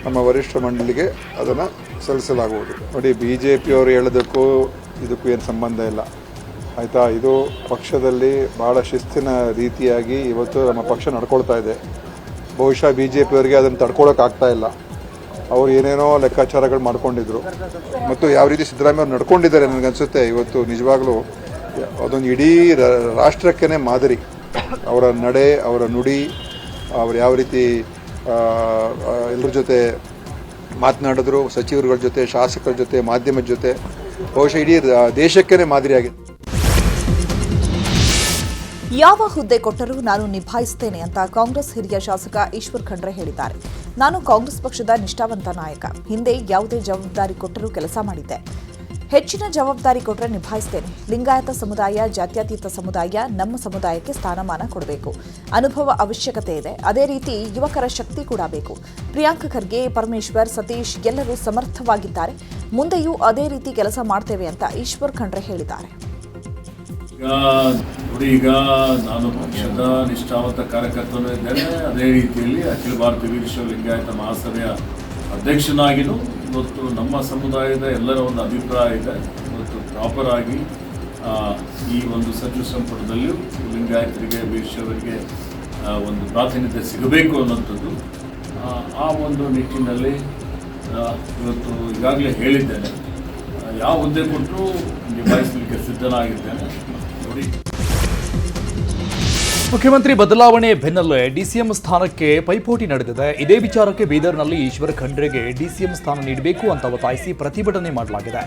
ನಮ್ಮ ವರಿಷ್ಠ ಮಂಡಳಿಗೆ ಅದನ್ನು ಸಲ್ಲಿಸಲಾಗುವುದು. ನೋಡಿ, BJP ಹೇಳೋದಕ್ಕೂ ಇದಕ್ಕೂ ಏನು ಸಂಬಂಧ ಇಲ್ಲ, ಆಯಿತಾ. ಇದು ಪಕ್ಷದಲ್ಲಿ ಭಾಳ ಶಿಸ್ತಿನ ರೀತಿಯಾಗಿ ಇವತ್ತು ನಮ್ಮ ಪಕ್ಷ ನಡ್ಕೊಳ್ತಾ ಇದೆ. ಬಹುಶಃ BJP ಅದನ್ನು ತಡ್ಕೊಳಕ್ಕಾಗ್ತಾ ಇಲ್ಲ. ಅವರು ಏನೇನೋ ಲೆಕ್ಕಾಚಾರಗಳು ಮಾಡ್ಕೊಂಡಿದ್ರು ಮತ್ತು ಯಾವ ರೀತಿ ಸಿದ್ದರಾಮಯ್ಯ ನಡ್ಕೊಂಡಿದ್ದಾರೆ ನನಗನ್ಸುತ್ತೆ ಇವತ್ತು ನಿಜವಾಗ್ಲೂ ಅದೊಂದು ಇಡೀ ರಾಷ್ಟ್ರಕ್ಕೇ ಮಾದರಿ. ಅವರ ನಡೆ, ಅವರ ನುಡಿ, ಅವರು ಯಾವ ರೀತಿ ಎಲ್ಲರ ಜೊತೆ ಮಾತನಾಡಿದ್ರು, ಸಚಿವರುಗಳ ಜೊತೆ, ಶಾಸಕರ ಜೊತೆ, ಮಾಧ್ಯಮದ ಜೊತೆ, ಬಹುಶಃ ಇಡೀ ದೇಶಕ್ಕೇ ಮಾದರಿಯಾಗಿದೆ. ಯಾವ ಹುದ್ದೆ ಕೊಟ್ಟರೂ ನಾನು ನಿಭಾಯಿಸುತ್ತೇನೆ ಅಂತ ಕಾಂಗ್ರೆಸ್ ಹಿರಿಯ ಶಾಸಕ ಈಶ್ವರ್ ಖಂಡ್ರೆ ಹೇಳಿದ್ದಾರೆ. ನಾನು ಕಾಂಗ್ರೆಸ್ ಪಕ್ಷದ ನಿಷ್ಠಾವಂತ ನಾಯಕ. ಹಿಂದೆ ಯಾವುದೇ ಜವಾಬ್ದಾರಿ ಕೊಟ್ಟರೂ ಕೆಲಸ ಮಾಡಿದ್ದೆ. ಹೆಚ್ಚಿನ ಜವಾಬ್ದಾರಿ ಕೊಟ್ಟರೆ ನಿಭಾಯಿಸುತ್ತೇನೆ. ಲಿಂಗಾಯತ ಸಮುದಾಯ, ಜಾತ್ಯತೀತ ಸಮುದಾಯ, ನಮ್ಮ ಸಮುದಾಯಕ್ಕೆ ಸ್ಥಾನಮಾನ ಕೊಡಬೇಕು. ಅನುಭವ ಅವಶ್ಯಕತೆ ಇದೆ. ಅದೇ ರೀತಿ ಯುವಕರ ಶಕ್ತಿ ಕೂಡ ಬೇಕು. ಪ್ರಿಯಾಂಕ ಖರ್ಗೆ, ಪರಮೇಶ್ವರ್, ಸತೀಶ್ ಎಲ್ಲರೂ ಸಮರ್ಥವಾಗಿದ್ದಾರೆ. ಮುಂದೆಯೂ ಅದೇ ರೀತಿ ಕೆಲಸ ಮಾಡ್ತೇವೆ ಅಂತ ಈಶ್ವರ್ ಖಂಡ್ರೆ ಹೇಳಿದ್ದಾರೆ. ಈಗ ನಾನು ಪಕ್ಷದ ನಿಷ್ಠಾವಂತ ಕಾರ್ಯಕರ್ತನೂ ಇದ್ದೇನೆ. ಅದೇ ರೀತಿಯಲ್ಲಿ ಅಖಿಲ ಭಾರತ ವೀರಶೈವ ಲಿಂಗಾಯತ ಮಹಾಸಭೆಯ ಅಧ್ಯಕ್ಷನಾಗಿಯೂ ಇವತ್ತು ನಮ್ಮ ಸಮುದಾಯದ ಎಲ್ಲರ ಒಂದು ಅಭಿಪ್ರಾಯ ಇದೆ. ಇವತ್ತು ಪ್ರಾಪರ್ ಆಗಿ ಈ ಒಂದು ಸಚಿವ ಸಂಪುಟದಲ್ಲಿಯೂ ಲಿಂಗಾಯತರಿಗೆ, ವೀರಶೈವರಿಗೆ ಒಂದು ಪ್ರಾತಿನಿಧ್ಯ ಸಿಗಬೇಕು ಅನ್ನೋಂಥದ್ದು. ಆ ಒಂದು ನಿಟ್ಟಿನಲ್ಲಿ ಇವತ್ತು ಈಗಾಗಲೇ ಹೇಳಿದ್ದೇನೆ, ಯಾವ ಹುದ್ದೆ ಕೊಟ್ಟರೂ ನಿಭಾಯಿಸಲಿಕ್ಕೆ ಸಿದ್ಧನಾಗಿದ್ದೇನೆ. ಮುಖ್ಯಮಂತ್ರಿ ಬದಲಾವಣೆ ಬೆನ್ನಲ್ಲೇ ಡಿಸಿಎಂ ಸ್ಥಾನಕ್ಕೆ ಪೈಪೋಟಿ ನಡೆದಿದೆ. ಇದೇ ವಿಚಾರಕ್ಕೆ ಬೀದರ್ನಲ್ಲಿ ಈಶ್ವರ್ ಖಂಡ್ರೆಗೆ ಡಿಸಿಎಂ ಸ್ಥಾನ ನೀಡಬೇಕು ಅಂತ ಒತ್ತಾಯಿಸಿ ಪ್ರತಿಭಟನೆ ಮಾಡಲಾಗಿದೆ.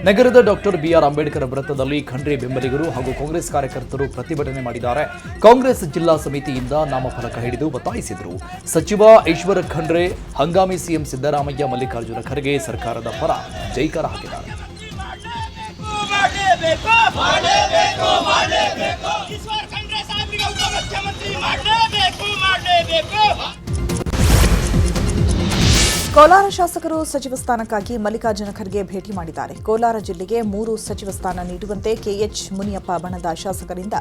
ನಗರದ ಡಾಕ್ಟರ್ BR ಅಂಬೇಡ್ಕರ್ ವೃತ್ತದಲ್ಲಿ ಖಂಡ್ರೆ ಬೆಂಬಲಿಗರು ಹಾಗೂ ಕಾಂಗ್ರೆಸ್ ಕಾರ್ಯಕರ್ತರು ಪ್ರತಿಭಟನೆ ಮಾಡಿದ್ದಾರೆ. ಕಾಂಗ್ರೆಸ್ ಜಿಲ್ಲಾ ಸಮಿತಿಯಿಂದ ನಾಮಫಲಕ ಹಿಡಿದು ಒತ್ತಾಯಿಸಿದರು. ಸಚಿವ ಈಶ್ವರ್ ಖಂಡ್ರೆ, ಹಂಗಾಮಿ ಸಿಎಂ ಸಿದ್ದರಾಮಯ್ಯ, ಮಲ್ಲಿಕಾರ್ಜುನ ಖರ್ಗೆ ಸರ್ಕಾರದ ಪರ ಜೈಕಾರ ಹಾಕಿದ್ದಾರೆ. ಕೋಲಾರ ಶಾಸಕರು ಸಚಿವ ಸ್ಥಾನಕ್ಕಾಗಿ ಮಲ್ಲಿಕಾರ್ಜುನ ಖರ್ಗೆ ಭೇಟಿ ಮಾಡಿದ್ದಾರೆ. ಕೋಲಾರ ಜಿಲ್ಲೆಗೆ 3 ಸಚಿವ ಸ್ಥಾನ ನೀಡುವಂತೆ KH ಮುನಿಯಪ್ಪ ಬಣದ ಶಾಸಕರಿಂದ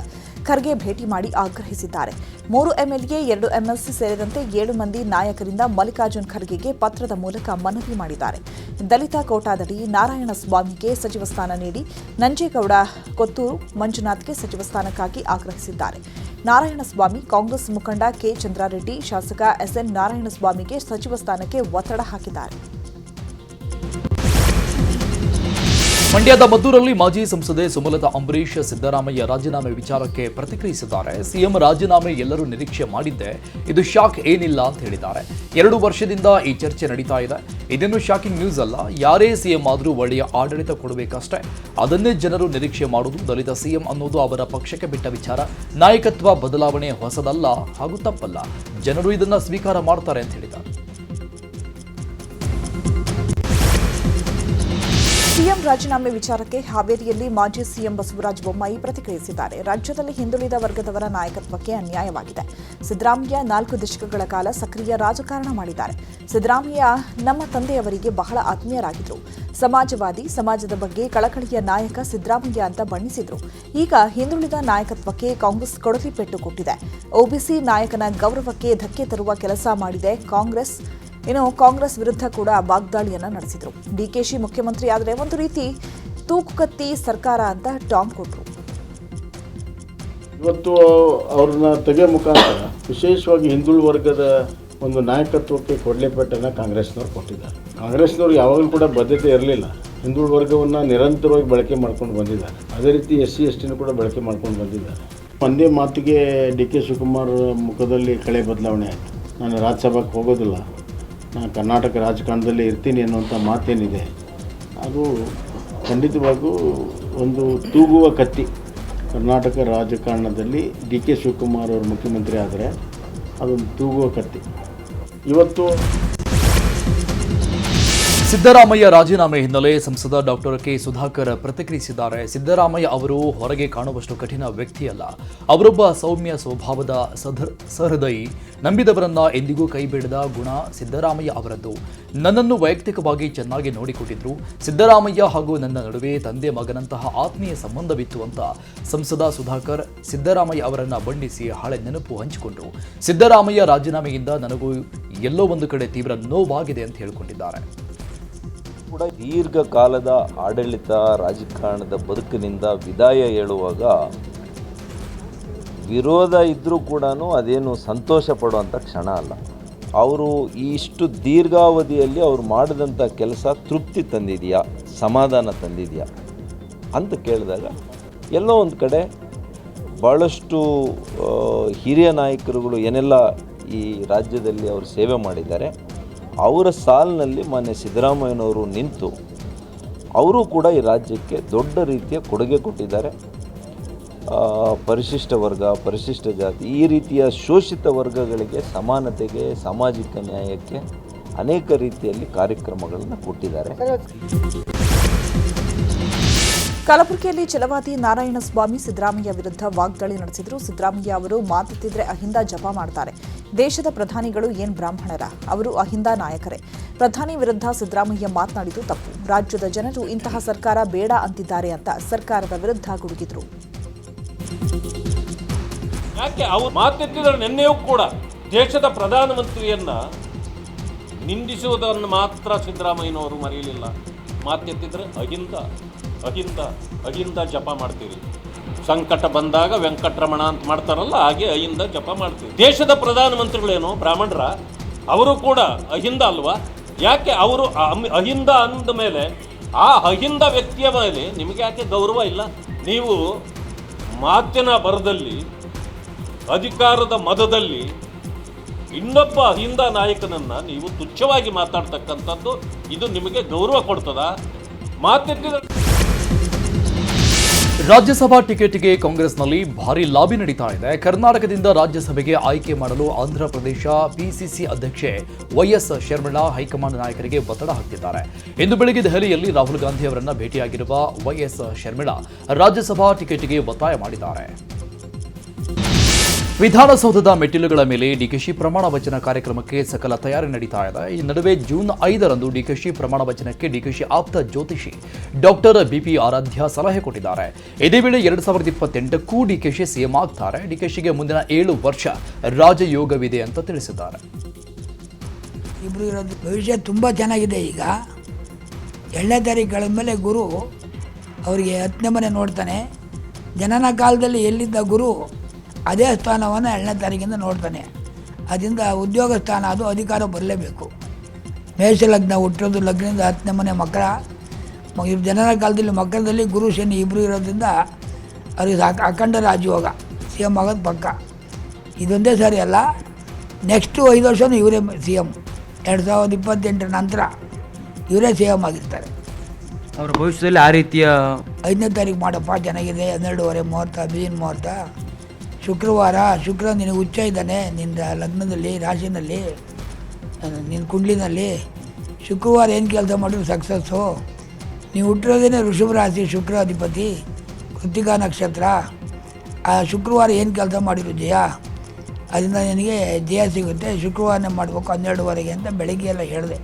ಖರ್ಗೆ ಭೇಟಿ ಮಾಡಿ ಆಗ್ರಹಿಸಿದ್ದಾರೆ. 3 MLA, 2 MLC ಸೇರಿದಂತೆ 7 ಮಂದಿ ನಾಯಕರಿಂದ ಮಲ್ಲಿಕಾರ್ಜುನ ಖರ್ಗೆಗೆ ಪತ್ರದ ಮೂಲಕ ಮನವಿ ಮಾಡಿದ್ದಾರೆ. ದಲಿತ ಕೋಟಾದಡಿ ನಾರಾಯಣ ಸ್ವಾಮಿಗೆ ಸಚಿವ ಸ್ಥಾನ ನೀಡಿ, ನಂಜೇಗೌಡ, ಕೊತ್ತೂರು ಮಂಜುನಾಥ್ಗೆ ಸಚಿವ ಸ್ಥಾನಕ್ಕಾಗಿ ಆಗ್ರಹಿಸಿದ್ದಾರೆ. ನಾರಾಯಣಸ್ವಾಮಿ, ಕಾಂಗ್ರೆಸ್ ಮುಖಂಡ ಕೆ ಚಂದ್ರಾರೆಡ್ಡಿ, ಶಾಸಕ SN ನಾರಾಯಣಸ್ವಾಮಿಗೆ ಸಚಿವ ಸ್ಥಾನಕ್ಕೆ ಒತ್ತಡ ಹಾಕಿದ್ದಾರೆ. ಮಂಡ್ಯದ ಮದ್ದೂರಲ್ಲಿ ಮಾಜಿ ಸಂಸದೆ ಸುಮಲತಾ ಅಂಬರೀಶ್ ಸಿದ್ದರಾಮಯ್ಯ ರಾಜೀನಾಮೆ ವಿಚಾರಕ್ಕೆ ಪ್ರತಿಕ್ರಿಯಿಸಿದ್ದಾರೆ. ಸಿಎಂ ರಾಜೀನಾಮೆ ಎಲ್ಲರೂ ನಿರೀಕ್ಷೆ ಮಾಡಿದ್ದೆ, ಇದು ಶಾಕ್ ಏನಿಲ್ಲ ಅಂತ ಹೇಳಿದ್ದಾರೆ. 2 ವರ್ಷದಿಂದ ಈ ಚರ್ಚೆ ನಡೀತಾ ಇದೆ. ಇದೇನು ಶಾಕಿಂಗ್ ನ್ಯೂಸ್ ಅಲ್ಲ. ಯಾರೇ ಸಿಎಂ ಆದರೂ ಒಳ್ಳೆಯ ಆಡಳಿತ ಕೊಡಬೇಕಷ್ಟೇ. ಅದನ್ನೇ ಜನರು ನಿರೀಕ್ಷೆ ಮಾಡುವುದು. ದಲಿತ ಸಿಎಂ ಅನ್ನೋದು ಅವರ ಪಕ್ಷಕ್ಕೆ ಬಿಟ್ಟ ವಿಚಾರ. ನಾಯಕತ್ವ ಬದಲಾವಣೆ ಹೊಸದಲ್ಲ ಹಾಗೂ ತಪ್ಪಲ್ಲ. ಜನರು ಇದನ್ನ ಸ್ವೀಕಾರ ಮಾಡ್ತಾರೆ ಅಂತ ಹೇಳಿದ್ದಾರೆ. ಸಿಎಂ ರಾಜೀನಾಮೆ ವಿಚಾರಕ್ಕೆ ಹಾವೇರಿಯಲ್ಲಿ ಮಾಜಿ ಸಿಎಂ ಬಸವರಾಜ ಬೊಮ್ಮಾಯಿ ಪ್ರತಿಕ್ರಿಯಿಸಿದ್ದಾರೆ. ರಾಜ್ಯದಲ್ಲಿ ಹಿಂದುಳಿದ ವರ್ಗದವರ ನಾಯಕತ್ವಕ್ಕೆ ಅನ್ಯಾಯವಾಗಿದೆ. ಸಿದ್ದರಾಮಯ್ಯ 4 ದಶಕಗಳ ಕಾಲ ಸಕ್ರಿಯ ರಾಜಕಾರಣ ಮಾಡಿದ್ದಾರೆ. ಸಿದ್ದರಾಮಯ್ಯ ನಮ್ಮ ತಂದೆಯವರಿಗೆ ಬಹಳ ಆತ್ಮೀಯರಾಗಿದ್ದರು. ಸಮಾಜವಾದಿ, ಸಮಾಜದ ಬಗ್ಗೆ ಕಳಕಳಿಯ ನಾಯಕ ಸಿದ್ದರಾಮಯ್ಯ ಅಂತ ಬಣ್ಣಿಸಿದ್ರು. ಈಗ ಹಿಂದುಳಿದ ನಾಯಕತ್ವಕ್ಕೆ ಕಾಂಗ್ರೆಸ್ ಕೊಡಲಿ ಪೆಟ್ಟು ಕೊಟ್ಟಿದೆ. OBC ನಾಯಕನ ಗೌರವಕ್ಕೆ ಧಕ್ಕೆ ತರುವ ಕೆಲಸ ಮಾಡಿದೆ ಕಾಂಗ್ರೆಸ್. ಕಾಂಗ್ರೆಸ್ ವಿರುದ್ಧ ಕೂಡ ವಾಗ್ದಾಳಿಯನ್ನ ನಡೆಸಿದ್ರು. DKಶಿ ಮುಖ್ಯಮಂತ್ರಿ ಆದರೆ ಒಂದು ರೀತಿ ತೂಕುಕತ್ತಿ ಸರ್ಕಾರ ಅಂತ ಟಾಂಗ್ ಕೊಟ್ಟರು. ಇವತ್ತು ಅವ್ರನ್ನ ತೆಗೆ ಮುಖಾಂತರ ವಿಶೇಷವಾಗಿ ಹಿಂದುಳಿದ ವರ್ಗದ ಒಂದು ನಾಯಕತ್ವಕ್ಕೆ ಕೊಡಲೇಪಟ್ಟನ್ನು ಕಾಂಗ್ರೆಸ್ನವ್ರು ಕೊಟ್ಟಿದ್ದಾರೆ. ಕಾಂಗ್ರೆಸ್ನವ್ರು ಯಾವಾಗಲೂ ಕೂಡ ಬದ್ಧತೆ ಇರಲಿಲ್ಲ. ಹಿಂದುಳಿದ ವರ್ಗವನ್ನು ನಿರಂತರವಾಗಿ ಬಳಕೆ ಮಾಡ್ಕೊಂಡು ಬಂದಿದ್ದಾರೆ. ಅದೇ ರೀತಿ SC ST ಕೂಡ ಬಳಕೆ ಮಾಡ್ಕೊಂಡು ಬಂದಿದ್ದಾರೆ. ಒಂದೇ ಮಾತಿಗೆ DK ಶಿವಕುಮಾರ್ ಮುಖದಲ್ಲಿ ಕಳೆ ಬದಲಾವಣೆ ಆಯಿತು. ನಾನು ರಾಜ್ಯಸಭೆಗೆ ಹೋಗೋದಿಲ್ಲ, ನಾನು ಕರ್ನಾಟಕ ರಾಜಕಾರಣದಲ್ಲಿ ಇರ್ತೀನಿ ಅನ್ನುವಂಥ ಮಾತೇನಿದೆ ಅದು ಖಂಡಿತವಾಗೂ ಒಂದು ತೂಗುವ ಕತ್ತಿ. ಕರ್ನಾಟಕ ರಾಜಕಾರಣದಲ್ಲಿ DK ಶಿವಕುಮಾರ್ ಅವರು ಮುಖ್ಯಮಂತ್ರಿ ಆದರೆ ಅದೊಂದು ತೂಗುವ ಕತ್ತಿ. ಇವತ್ತು ಸಿದ್ದರಾಮಯ್ಯ ರಾಜೀನಾಮೆ ಹಿನ್ನೆಲೆ ಸಂಸದ ಡಾಕ್ಟರ್ ಕೆ ಸುಧಾಕರ್ ಪ್ರತಿಕ್ರಿಯಿಸಿದ್ದಾರೆ. ಸಿದ್ದರಾಮಯ್ಯ ಅವರು ಹೊರಗೆ ಕಾಣುವಷ್ಟು ಕಠಿಣ ವ್ಯಕ್ತಿಯಲ್ಲ. ಅವರೊಬ್ಬ ಸೌಮ್ಯ ಸ್ವಭಾವದ ಸಹೃದಯಿ. ನಂಬಿದವರನ್ನ ಎಂದಿಗೂ ಕೈಬಿಡದ ಗುಣ ಸಿದ್ದರಾಮಯ್ಯ ಅವರದ್ದು. ನನ್ನನ್ನು ವೈಯಕ್ತಿಕವಾಗಿ ಚೆನ್ನಾಗಿ ನೋಡಿಕೊಟ್ಟಿದ್ರು. ಸಿದ್ದರಾಮಯ್ಯ ಹಾಗೂ ನನ್ನ ನಡುವೆ ತಂದೆ ಮಗನಂತಹ ಆತ್ಮೀಯ ಸಂಬಂಧವಿತ್ತು ಅಂತ ಸಂಸದ ಸುಧಾಕರ್ ಸಿದ್ದರಾಮಯ್ಯ ಅವರನ್ನ ಬಣ್ಣಿಸಿ ಹಳೆ ನೆನಪು ಹಂಚಿಕೊಂಡ್ರು. ಸಿದ್ದರಾಮಯ್ಯ ರಾಜೀನಾಮೆಯಿಂದ ನನಗೂ ಎಲ್ಲೋ ಒಂದು ಕಡೆ ತೀವ್ರ ನೋವಾಗಿದೆ ಅಂತ ಹೇಳಿಕೊಂಡಿದ್ದಾರೆ. ಕೂಡ ದೀರ್ಘಕಾಲದ ಆಡಳಿತ ರಾಜಕಾರಣದ ಬದುಕಿನಿಂದ ವಿದಾಯ ಹೇಳುವಾಗ ವಿರೋಧ ಇದ್ದರೂ ಕೂಡ ಅದೇನು ಸಂತೋಷ ಪಡುವಂಥ ಕ್ಷಣ ಅಲ್ಲ. ಅವರು ಇಷ್ಟು ದೀರ್ಘಾವಧಿಯಲ್ಲಿ ಅವರು ಮಾಡಿದಂಥ ಕೆಲಸ ತೃಪ್ತಿ ತಂದಿದೆಯಾ, ಸಮಾಧಾನ ತಂದಿದೆಯಾ ಅಂತ ಕೇಳಿದಾಗ ಎಲ್ಲೋ ಒಂದು ಕಡೆ ಭಾಳಷ್ಟು ಹಿರಿಯ ನಾಯಕರುಗಳು ಏನೆಲ್ಲ ಈ ರಾಜ್ಯದಲ್ಲಿ ಅವರು ಸೇವೆ ಮಾಡಿದ್ದಾರೆ ಅವರ ಸಾಲಿನಲ್ಲಿ ಮಾನ್ಯ ಸಿದ್ದರಾಮಯ್ಯನವರು ನಿಂತು ಅವರು ಕೂಡ ಈ ರಾಜ್ಯಕ್ಕೆ ದೊಡ್ಡ ರೀತಿಯ ಕೊಡುಗೆ ಕೊಟ್ಟಿದ್ದಾರೆ. ಪರಿಶಿಷ್ಟ ವರ್ಗ, ಪರಿಶಿಷ್ಟ ಜಾತಿ, ಈ ರೀತಿಯ ಶೋಷಿತ ವರ್ಗಗಳಿಗೆ ಸಮಾನತೆಗೆ, ಸಾಮಾಜಿಕ ನ್ಯಾಯಕ್ಕೆ ಅನೇಕ ರೀತಿಯಲ್ಲಿ ಕಾರ್ಯಕ್ರಮಗಳನ್ನು ಕೊಟ್ಟಿದ್ದಾರೆ. ಕಲಬುರಗಿಯಲ್ಲಿ ಛಲವಾದಿ ನಾರಾಯಣಸ್ವಾಮಿ ಸಿದ್ದರಾಮಯ್ಯ ವಿರುದ್ಧ ವಾಗ್ದಾಳಿ ನಡೆಸಿದ್ರು. ಸಿದ್ದರಾಮಯ್ಯ ಅವರು ಮಾತೆತ್ತಿದ್ರೆ ಅಹಿಂದ ಜಪ ಮಾಡ್ತಾರೆ. ದೇಶದ ಪ್ರಧಾನಿಗಳು ಏನ್ ಬ್ರಾಹ್ಮಣರ? ಅವರು ಅಹಿಂದ ನಾಯಕರೇ. ಪ್ರಧಾನಿ ವಿರುದ್ಧ ಸಿದ್ದರಾಮಯ್ಯ ಮಾತನಾಡಿದ್ದು ತಪ್ಪು. ರಾಜ್ಯದ ಜನರು ಇಂತಹ ಸರ್ಕಾರ ಬೇಡ ಅಂತಿದ್ದಾರೆ ಅಂತ ಸರ್ಕಾರದ ವಿರುದ್ಧ ಗುಡುಗಿದ್ರು. ಯಾಕೆ ಅವರು ಮಾತೆತ್ತಿದ್ರೆ ನಿನ್ನೆಯೂ ಕೂಡ ದೇಶದ ಪ್ರಧಾನಮಂತ್ರಿಯನ್ನ ನಿಂದಿಸುವುದನ್ನು ಮಾತ್ರ ಸಿದ್ದರಾಮಯ್ಯನವರು ಮರೆಯಲಿಲ್ಲ. ಮಾತೆತ್ತಿದ್ರೆ ಅಹಿಂದ ಅಹಿಂದ ಅಹಿಂದ ಜಪ ಮಾಡ್ತೀರಿ. ಸಂಕಟ ಬಂದಾಗ ವೆಂಕಟರಮಣ ಅಂತ ಮಾಡ್ತಾರಲ್ಲ, ಹಾಗೆ ಅಹಿಂದ ಜಪ ಮಾಡ್ತೀವಿ. ದೇಶದ ಪ್ರಧಾನಮಂತ್ರಿಗಳೇನು ಬ್ರಾಹ್ಮಣರ? ಅವರು ಕೂಡ ಅಹಿಂದ ಅಲ್ವಾ? ಯಾಕೆ ಅವರು ಅಹಿಂದ ಅಂದ ಮೇಲೆ ಆ ಅಹಿಂದ ವ್ಯಕ್ತಿಯ ಮೇಲೆ ನಿಮಗೆ ಯಾಕೆ ಗೌರವ ಇಲ್ಲ? ನೀವು ಮಾತಿನ ಬರದಲ್ಲಿ, ಅಧಿಕಾರದ ಮದದಲ್ಲಿ ಇನ್ನೊಬ್ಬ ಅಹಿಂದ ನಾಯಕನನ್ನ ನೀವು ತುಚ್ಛವಾಗಿ ಮಾತಾಡ್ತಕ್ಕಂಥದ್ದು ಇದು ನಿಮಗೆ ಗೌರವ ಕೊಡ್ತದ? ಮಾತೆತ್ತಿದ ರಾಜ್ಯಸಭಾ ಟಿಕೆಟ್ಗೆ ಕಾಂಗ್ರೆಸ್ನಲ್ಲಿ ಭಾರಿ ಲಾಬಿ ನಡೀತಾ ಇದೆ. ಕರ್ನಾಟಕದಿಂದ ರಾಜ್ಯಸಭೆಗೆ ಆಯ್ಕೆ ಮಾಡಲು ಆಂಧ್ರಪ್ರದೇಶ PCC ಅಧ್ಯಕ್ಷೆ YS ಶರ್ಮಿಳಾ ಹೈಕಮಾಂಡ್ ನಾಯಕರಿಗೆ ಒತ್ತಡ ಹಾಕ್ತಿದ್ದಾರೆ. ಇಂದು ಬೆಳಗ್ಗೆ ದೆಹಲಿಯಲ್ಲಿ ರಾಹುಲ್ ಗಾಂಧಿ ಅವರನ್ನ ಭೇಟಿಯಾಗಿರುವ YS ಶರ್ಮಿಳಾ ರಾಜ್ಯಸಭಾ ಟಿಕೆಟ್ಗೆ ಒತ್ತಾಯ ಮಾಡಿದ್ದಾರೆ. ವಿಧಾನಸೌಧದ ಮೆಟ್ಟಿಲುಗಳ ಮೇಲೆ ಡಿಕೆಶಿ ಪ್ರಮಾಣ ವಚನ ಕಾರ್ಯಕ್ರಮಕ್ಕೆ ಸಕಲ ತಯಾರಿ ನಡೀತಾ ಇದೆ. ಈ ನಡುವೆ ಜೂನ್ 5ರಂದು ಡಿಕೆಶಿ ಪ್ರಮಾಣ ವಚನಕ್ಕೆ ಡಿಕೆಶಿ ಆಪ್ತ ಜ್ಯೋತಿಷಿ ಡಾಕ್ಟರ್ BP ಆರಾಧ್ಯ ಸಲಹೆ ಕೊಟ್ಟಿದ್ದಾರೆ. ಇದೇ ವೇಳೆ 2028ಕ್ಕೂ ಡಿಕೆಶಿ ಸಿಎಂ ಆಗ್ತಾರೆ. ಡಿಕೆಶಿಗೆ ಮುಂದಿನ 7 ವರ್ಷ ರಾಜಯೋಗವಿದೆ ಅಂತ ತಿಳಿಸಿದ್ದಾರೆ. ಇಬ್ಬರು ಇರೋದು ಭವಿಷ್ಯ ತುಂಬ ಚೆನ್ನಾಗಿದೆ. ಈಗ 2ನೇ ತಾರೀಕು ಕಳೆದ ಮೇಲೆ ಗುರು ಅವರಿಗೆ 10ನೇ ಮನೆ ನೋಡ್ತಾನೆ. ಜನನ ಕಾಲದಲ್ಲಿ ಎಲ್ಲಿದ್ದ ಗುರು ಅದೇ ಸ್ಥಾನವನ್ನು 2ನೇ ತಾರೀಕಿಂದ ನೋಡ್ತಾನೆ. ಅದರಿಂದ ಉದ್ಯೋಗ ಸ್ಥಾನ, ಅದು ಅಧಿಕಾರ ಬರಲೇಬೇಕು. ಮೇಷ ಲಗ್ನ ಹುಟ್ಟಿರೋದು, ಲಗ್ನದಿಂದ 10ನೇ ಮನೆ ಮಕರ. ಜನನ ಕಾಲದಲ್ಲಿ ಮಕರದಲ್ಲಿ ಗುರು ಶನಿ ಇಬ್ಬರು ಇರೋದ್ರಿಂದ ಅವ್ರಿಗೆ ಅಖಂಡ ರಾಜಯೋಗ, CM ಆಗೋದು ಪಕ್ಕ. ಇದೊಂದೇ ಸಾರಿ ಅಲ್ಲ, ನೆಕ್ಸ್ಟು 5 ವರ್ಷವೂ ಇವರೇ CM. 2028 ನಂತರ ಇವರೇ CM ಆಗಿರ್ತಾರೆ. ಅವರ ಭವಿಷ್ಯದಲ್ಲಿ ಆ ರೀತಿಯ 5ನೇ ತಾರೀಕು ಮಾಡಪ್ಪ, ಚೆನ್ನಾಗಿದೆ. 12:30 ಮುಹೂರ್ತ, ಬೀನ್ ಮುಹೂರ್ತ. ಶುಕ್ರವಾರ, ಶುಕ್ರ ನಿನಗೆ ಉಚ್ಚ ಇದ್ದಾನೆ ನಿನ್ನ ಲಗ್ನದಲ್ಲಿ, ರಾಶಿನಲ್ಲಿ, ನಿನ್ನ ಕುಂಡ್ಲಿನಲ್ಲಿ. ಶುಕ್ರವಾರ ಏನು ಕೆಲಸ ಮಾಡಿದ್ರು ಸಕ್ಸಸ್ಸು. ನೀವು ಹುಟ್ಟಿರೋದೇನೆ ಋಷಭ ರಾಶಿ, ಶುಕ್ರ ಅಧಿಪತಿ, ಕೃತಿಕಾ ನಕ್ಷತ್ರ. ಆ ಶುಕ್ರವಾರ ಏನು ಕೆಲಸ ಮಾಡಿದ್ರು ಜಯ, ಅದರಿಂದ ನಿನಗೆ ಜಯ ಸಿಗುತ್ತೆ. ಶುಕ್ರವಾರನೇ ಮಾಡಬೇಕು 12:30 ಅಂತ ಬೆಳಗ್ಗೆ ಎಲ್ಲ ಹೇಳಿದೆ.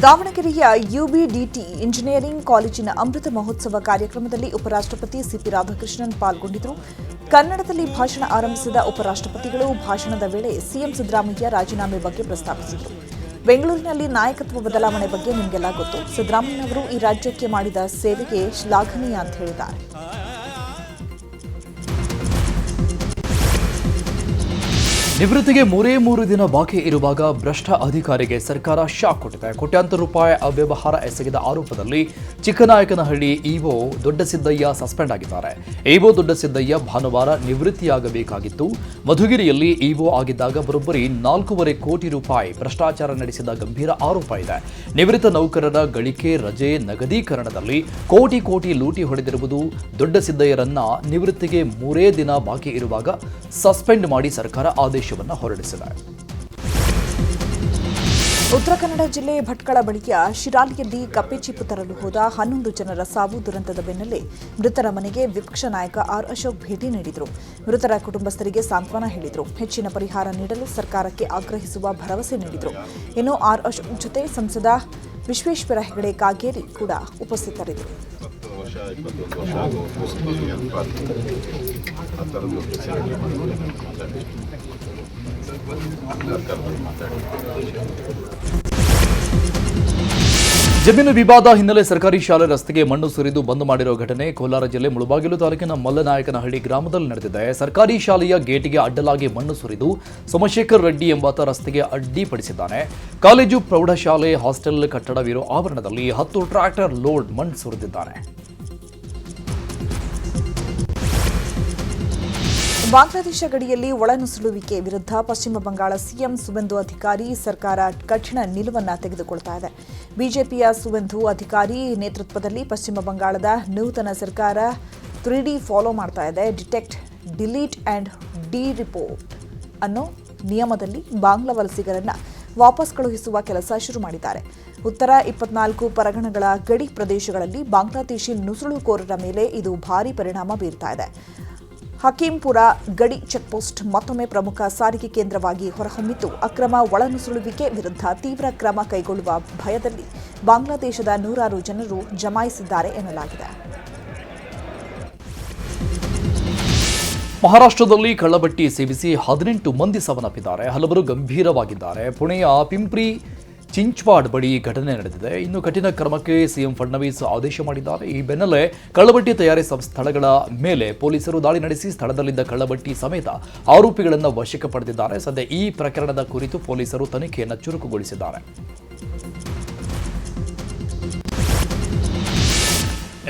ದಾವಣಗೆರೆಯ UBDT ಇಂಜಿನಿಯರಿಂಗ್ ಕಾಲೇಜಿನ ಅಮೃತ ಮಹೋತ್ಸವ ಕಾರ್ಯಕ್ರಮದಲ್ಲಿ ಉಪರಾಷ್ಟ್ರಪತಿ CP ರಾಧಾಕೃಷ್ಣನ್ ಪಾಲ್ಗೊಂಡಿದ್ದರು. ಕನ್ನಡದಲ್ಲಿ ಭಾಷಣ ಆರಂಭಿಸಿದ ಉಪರಾಷ್ಟ್ರಪತಿಗಳು ಭಾಷಣದ ವೇಳೆ CM ಸಿದ್ದರಾಮಯ್ಯ ರಾಜೀನಾಮೆ ಬಗ್ಗೆ ಪ್ರಸ್ತಾಪಿಸಿದರು. ಬೆಂಗಳೂರಿನಲ್ಲಿ ನಾಯಕತ್ವ ಬದಲಾವಣೆ ಬಗ್ಗೆ ನಿಮಗೆಲ್ಲ ಗೊತ್ತು. ಸಿದ್ದರಾಮಯ್ಯನವರು ಈ ರಾಜ್ಯಕ್ಕೆ ಮಾಡಿದ ಸೇವೆಗೆ ಶ್ಲಾಘನೀಯ ಅಂತ ಹೇಳಿದ್ದಾರೆ. ನಿವೃತ್ತಿಗೆ 3 ದಿನ ಬಾಕಿ ಇರುವಾಗ ಭ್ರಷ್ಟ ಅಧಿಕಾರಿಗೆ ಸರ್ಕಾರ ಶಾಕ್ ಕೊಟ್ಟಿದೆ. ಕೋಟ್ಯಾಂತರ ರೂಪಾಯಿ ಅವ್ಯವಹಾರ ಎಸಗಿದ ಆರೋಪದಲ್ಲಿ ಚಿಕ್ಕನಾಯಕನಹಳ್ಳಿ ಇಒ ದೊಡ್ಡಸಿದ್ದಯ್ಯ ಸಸ್ಪೆಂಡ್ ಆಗಿದ್ದಾರೆ. ಇಒ ದೊಡ್ಡಸಿದ್ದಯ್ಯ ಭಾನುವಾರ ನಿವೃತ್ತಿಯಾಗಬೇಕಾಗಿತ್ತು. ಮಧುಗಿರಿಯಲ್ಲಿ ಇಒ ಆಗಿದ್ದಾಗ ಬರೋಬ್ಬರಿ 4.5 ಕೋಟಿ ರೂಪಾಯಿ ಭ್ರಷ್ಟಾಚಾರ ನಡೆಸಿದ ಗಂಭೀರ ಆರೋಪ ಇದೆ. ನಿವೃತ್ತ ನೌಕರರ ಗಳಿಕೆ ರಜೆ ನಗದೀಕರಣದಲ್ಲಿ ಕೋಟಿ ಲೂಟಿ ಹೊಡೆದಿರುವುದು ದೊಡ್ಡಸಿದ್ದಯ್ಯರನ್ನ ನಿವೃತ್ತಿಗೆ 3 ದಿನ ಬಾಕಿ ಇರುವಾಗ ಸಸ್ಪೆಂಡ್ ಮಾಡಿ ಸರ್ಕಾರ ಆದೇಶವನ್ನು ಹೊರಡಿಸಿದೆ. ಉತ್ತರ ಕನ್ನಡ ಜಿಲ್ಲೆ ಭಟ್ಕಳ ಬಳಿಯ ಶಿರಾಲಿಯಲ್ಲಿ ಕಪ್ಪೆ ಚಿಪ್ಪು ತರಲು ಹೋದ 11 ಜನರ ಸಾವು ದುರಂತದ ಬೆನ್ನಲ್ಲೇ ಮೃತರ ಮನೆಗೆ ವಿಪಕ್ಷ ನಾಯಕ ಆರ್ ಅಶೋಕ್ ಭೇಟಿ ನೀಡಿದರು. ಮೃತರ ಕುಟುಂಬಸ್ಥರಿಗೆ ಸಾಂತ್ವನ ಹೇಳಿದರು. ಹೆಚ್ಚಿನ ಪರಿಹಾರ ನೀಡಲು ಸರ್ಕಾರಕ್ಕೆ ಆಗ್ರಹಿಸುವ ಭರವಸೆ ನೀಡಿದರು. ಇನ್ನು ಆರ್ ಅಶೋಕ್ ಜೊತೆ ಸಂಸದ ವಿಶ್ವೇಶ್ವರ ಹೆಗಡೆ ಕಾಗೇರಿ ಕೂಡ ಉಪಸ್ಥಿತರಿದ್ದರು. ಜಮೀನು ವಿವಾದ ಹಿನ್ನೆಲೆ ಸರ್ಕಾರಿ ಶಾಲೆ ರಸ್ತೆಗೆ ಮಣ್ಣು ಸುರಿದು ಬಂದ್ ಮಾಡಿರುವ ಘಟನೆ ಕೋಲಾರ ಜಿಲ್ಲೆ ಮುಳಬಾಗಿಲು ತಾಲೂಕಿನ ಮಲ್ಲನಾಯಕನಹಳ್ಳಿ ಗ್ರಾಮದಲ್ಲಿ ನಡೆದಿದೆ. ಸರ್ಕಾರಿ ಶಾಲೆಯ ಗೇಟಿಗೆ ಅಡ್ಡಲಾಗಿ ಮಣ್ಣು ಸುರಿದು ಸೋಮಶೇಖರ್ ರೆಡ್ಡಿ ಎಂಬಾತ ರಸ್ತೆಗೆ ಅಡ್ಡಿಪಡಿಸಿದ್ದಾನೆ. ಕಾಲೇಜು ಪ್ರೌಢಶಾಲೆ ಹಾಸ್ಟೆಲ್ ಕಟ್ಟಡವಿರೋ ಆವರಣದಲ್ಲಿ 10 ಟ್ರ್ಯಾಕ್ಟರ್ ಲೋಡ್ ಮಣ್ಣು ಸುರಿದಿದ್ದಾನೆ. ಬಾಂಗ್ಲಾದೇಶ ಗಡಿಯಲ್ಲಿ ಒಳನುಸುಳುವಿಕೆ ವಿರುದ್ಧ ಪಶ್ಚಿಮ ಬಂಗಾಳ ಸಿಎಂ ಸುವೆಂದು ಅಧಿಕಾರಿ ಸರ್ಕಾರ ಕಠಿಣ ನಿಲುವನ್ನು ತೆಗೆದುಕೊಳ್ತಾ ಇದೆ. ಬಿಜೆಪಿಯ ಸುವೆಂದು ಅಧಿಕಾರಿ ನೇತೃತ್ವದಲ್ಲಿ ಪಶ್ಚಿಮ ಬಂಗಾಳದ ನೂತನ ಸರ್ಕಾರ 3D ಫಾಲೋ ಮಾಡ್ತಾ ಇದೆ. Detect, delete and D report ಅನ್ನೋ ನಿಯಮದಲ್ಲಿ ಬಾಂಗ್ಲಾ ವಲಸಿಗರನ್ನ ವಾಪಸ್ ಕಳುಹಿಸುವ ಕೆಲಸ ಶುರು ಮಾಡಿದ್ದಾರೆ. ಉತ್ತರ 24 ಪರಗಣಗಳ ಗಡಿ ಪ್ರದೇಶಗಳಲ್ಲಿ ಬಾಂಗ್ಲಾದೇಶಿ ನುಸುಳುಕೋರರ ಮೇಲೆ ಇದು ಭಾರೀ ಪರಿಣಾಮ ಬೀರ್ತಾ ಇದೆ. ಹಕೀಂಪುರ ಗಡಿ ಚೆಕ್ಪೋಸ್ಟ್ ಮತ್ತೊಮ್ಮೆ ಪ್ರಮುಖ ಸಾರಿಗೆ ಕೇಂದ್ರವಾಗಿ ಹೊರಹೊಮ್ಮಿದ್ದು, ಅಕ್ರಮ ಒಳನುಸುಳುವಿಕೆ ವಿರುದ್ಧ ತೀವ್ರ ಕ್ರಮ ಕೈಗೊಳ್ಳುವ ಭಯದಲ್ಲಿ ಬಾಂಗ್ಲಾದೇಶದ 100 ಜನರು ಜಮಾಯಿಸಿದ್ದಾರೆ ಎನ್ನಲಾಗಿದೆ. ಮಹಾರಾಷ್ಟ್ರದಲ್ಲಿ ಕಳ್ಳಬಟ್ಟಿ ಸೇವಿಸಿ 18 ಮಂದಿ ಸಾವನ್ನಪ್ಪಿದ್ದಾರೆ. ಹಲವರು ಗಂಭೀರವಾಗಿದ್ದಾರೆ. ಪುಣೆಯ ಪಿಂಪ್ರಿ ಚಿಂಚ್ವಾಡ್ ಬಳಿ ಘಟನೆ ನಡೆದಿದೆ. ಇನ್ನು ಕಠಿಣ ಕ್ರಮಕ್ಕೆ ಸಿಎಂ ಫಡ್ನವೀಸ್ ಆದೇಶ ಮಾಡಿದ್ದಾರೆ. ಈ ಬೆನ್ನಲ್ಲೇ ಕಳ್ಳಬಟ್ಟಿ ತಯಾರಿಸುವ ಸ್ಥಳಗಳ ಮೇಲೆ ಪೊಲೀಸರು ದಾಳಿ ನಡೆಸಿ ಸ್ಥಳದಲ್ಲಿದ್ದ ಕಳ್ಳಬಟ್ಟಿ ಸಮೇತ ಆರೋಪಿಗಳನ್ನು ವಶಕ್ಕೆ ಪಡೆದಿದ್ದಾರೆ. ಸದ್ಯ ಈ ಪ್ರಕರಣದ ಕುರಿತು ಪೊಲೀಸರು ತನಿಖೆಯನ್ನು ಚುರುಕುಗೊಳಿಸಿದ್ದಾರೆ.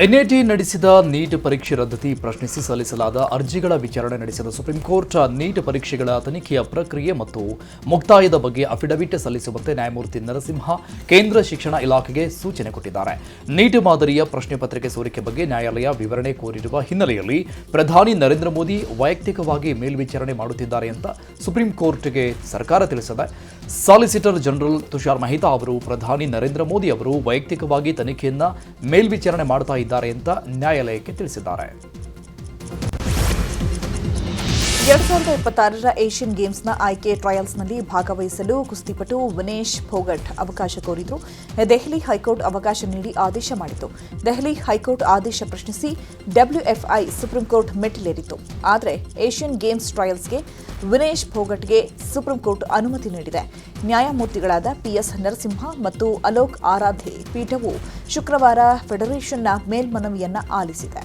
ಎನ್ಐಟಿ ನಡೆಸಿದ ನೀಟ್ ಪರೀಕ್ಷೆ ರದ್ದತಿ ಪ್ರಶ್ನಿಸಿ ಸಲ್ಲಿಸಲಾದ ಅರ್ಜಿಗಳ ವಿಚಾರಣೆ ನಡೆಸಿದ ಸುಪ್ರೀಂ ಕೋರ್ಟ್ ನೀಟ್ ಪರೀಕ್ಷೆಗಳ ತನಿಖೆಯ ಪ್ರಕ್ರಿಯೆ ಮತ್ತು ಮುಕ್ತಾಯದ ಬಗ್ಗೆ ಅಫಿಡವಿಟ್ ಸಲ್ಲಿಸುವಂತೆ ನ್ಯಾಯಮೂರ್ತಿ ನರಸಿಂಹ ಕೇಂದ್ರ ಶಿಕ್ಷಣ ಇಲಾಖೆಗೆ ಸೂಚನೆ ಕೊಟ್ಟಿದ್ದಾರೆ. ನೀಟ್ ಮಾದರಿಯ ಪ್ರಶ್ನೆ ಪತ್ರಿಕೆ ಸೋರಿಕೆ ಬಗ್ಗೆ ನ್ಯಾಯಾಲಯ ವಿವರಣೆ ಕೋರಿರುವ ಹಿನ್ನೆಲೆಯಲ್ಲಿ ಪ್ರಧಾನಿ ನರೇಂದ್ರ ಮೋದಿ ವೈಯಕ್ತಿಕವಾಗಿ ಮೇಲ್ವಿಚಾರಣೆ ಮಾಡುತ್ತಿದ್ದಾರೆ ಅಂತ ಸುಪ್ರೀಂ ಕೋರ್ಟ್ಗೆ ಸರ್ಕಾರ ತಿಳಿಸಿದೆ. ಸಾಲಿಸಿಟರ್ ಜನರಲ್ ತುಷಾರ್ ಮೆಹ್ತಾ ಅವರು ಪ್ರಧಾನಿ ನರೇಂದ್ರ ಮೋದಿ ಅವರು ವೈಯಕ್ತಿಕವಾಗಿ ತನಿಖೆಯನ್ನ ಮೇಲ್ವಿಚಾರಣೆ ಮಾಡ್ತಾ ಇದ್ದಾರೆ ಅಂತ ನ್ಯಾಯಾಲಯಕ್ಕೆ ತಿಳಿಸಿದ್ದಾರೆ. 2026ರ ಏಷ್ಯನ್ ಗೇಮ್ಸ್ನ ಆಯ್ಕೆ ಟ್ರಯಲ್ಸ್ನಲ್ಲಿ ಭಾಗವಹಿಸಲು ಕುಸ್ತಿಪಟು ವಿನೇಶ್ ಫೋಗಟ್ ಅವಕಾಶ ಕೋರಿದ್ರು. ದೆಹಲಿ ಹೈಕೋರ್ಟ್ ಅವಕಾಶ ನೀಡಿ ಆದೇಶ ಮಾಡಿತು. ದೆಹಲಿ ಹೈಕೋರ್ಟ್ ಆದೇಶ ಪ್ರಶ್ನಿಸಿ ಡಬ್ಲ್ಯೂಎಫ್ಐ ಸುಪ್ರೀಂ ಕೋರ್ಟ್ ಮೆಟ್ಟಿಲೇರಿತ್ತು. ಆದರೆ ಏಷ್ಯನ್ ಗೇಮ್ಸ್ ಟ್ರಯಲ್ಸ್ಗೆ ವಿನೇಶ್ ಫೋಗಟ್ಗೆ ಸುಪ್ರೀಂ ಕೋರ್ಟ್ ಅನುಮತಿ ನೀಡಿದೆ. ನ್ಯಾಯಮೂರ್ತಿಗಳಾದ ಪಿಎಸ್ ನರಸಿಂಹ ಮತ್ತು ಅಲೋಕ್ ಆರಾಧೆ ಪೀಠವು ಶುಕ್ರವಾರ ಫೆಡರೇಷನ್ನ ಮೇಲ್ಮನವಿಯನ್ನ ಆಲಿಸಿದೆ.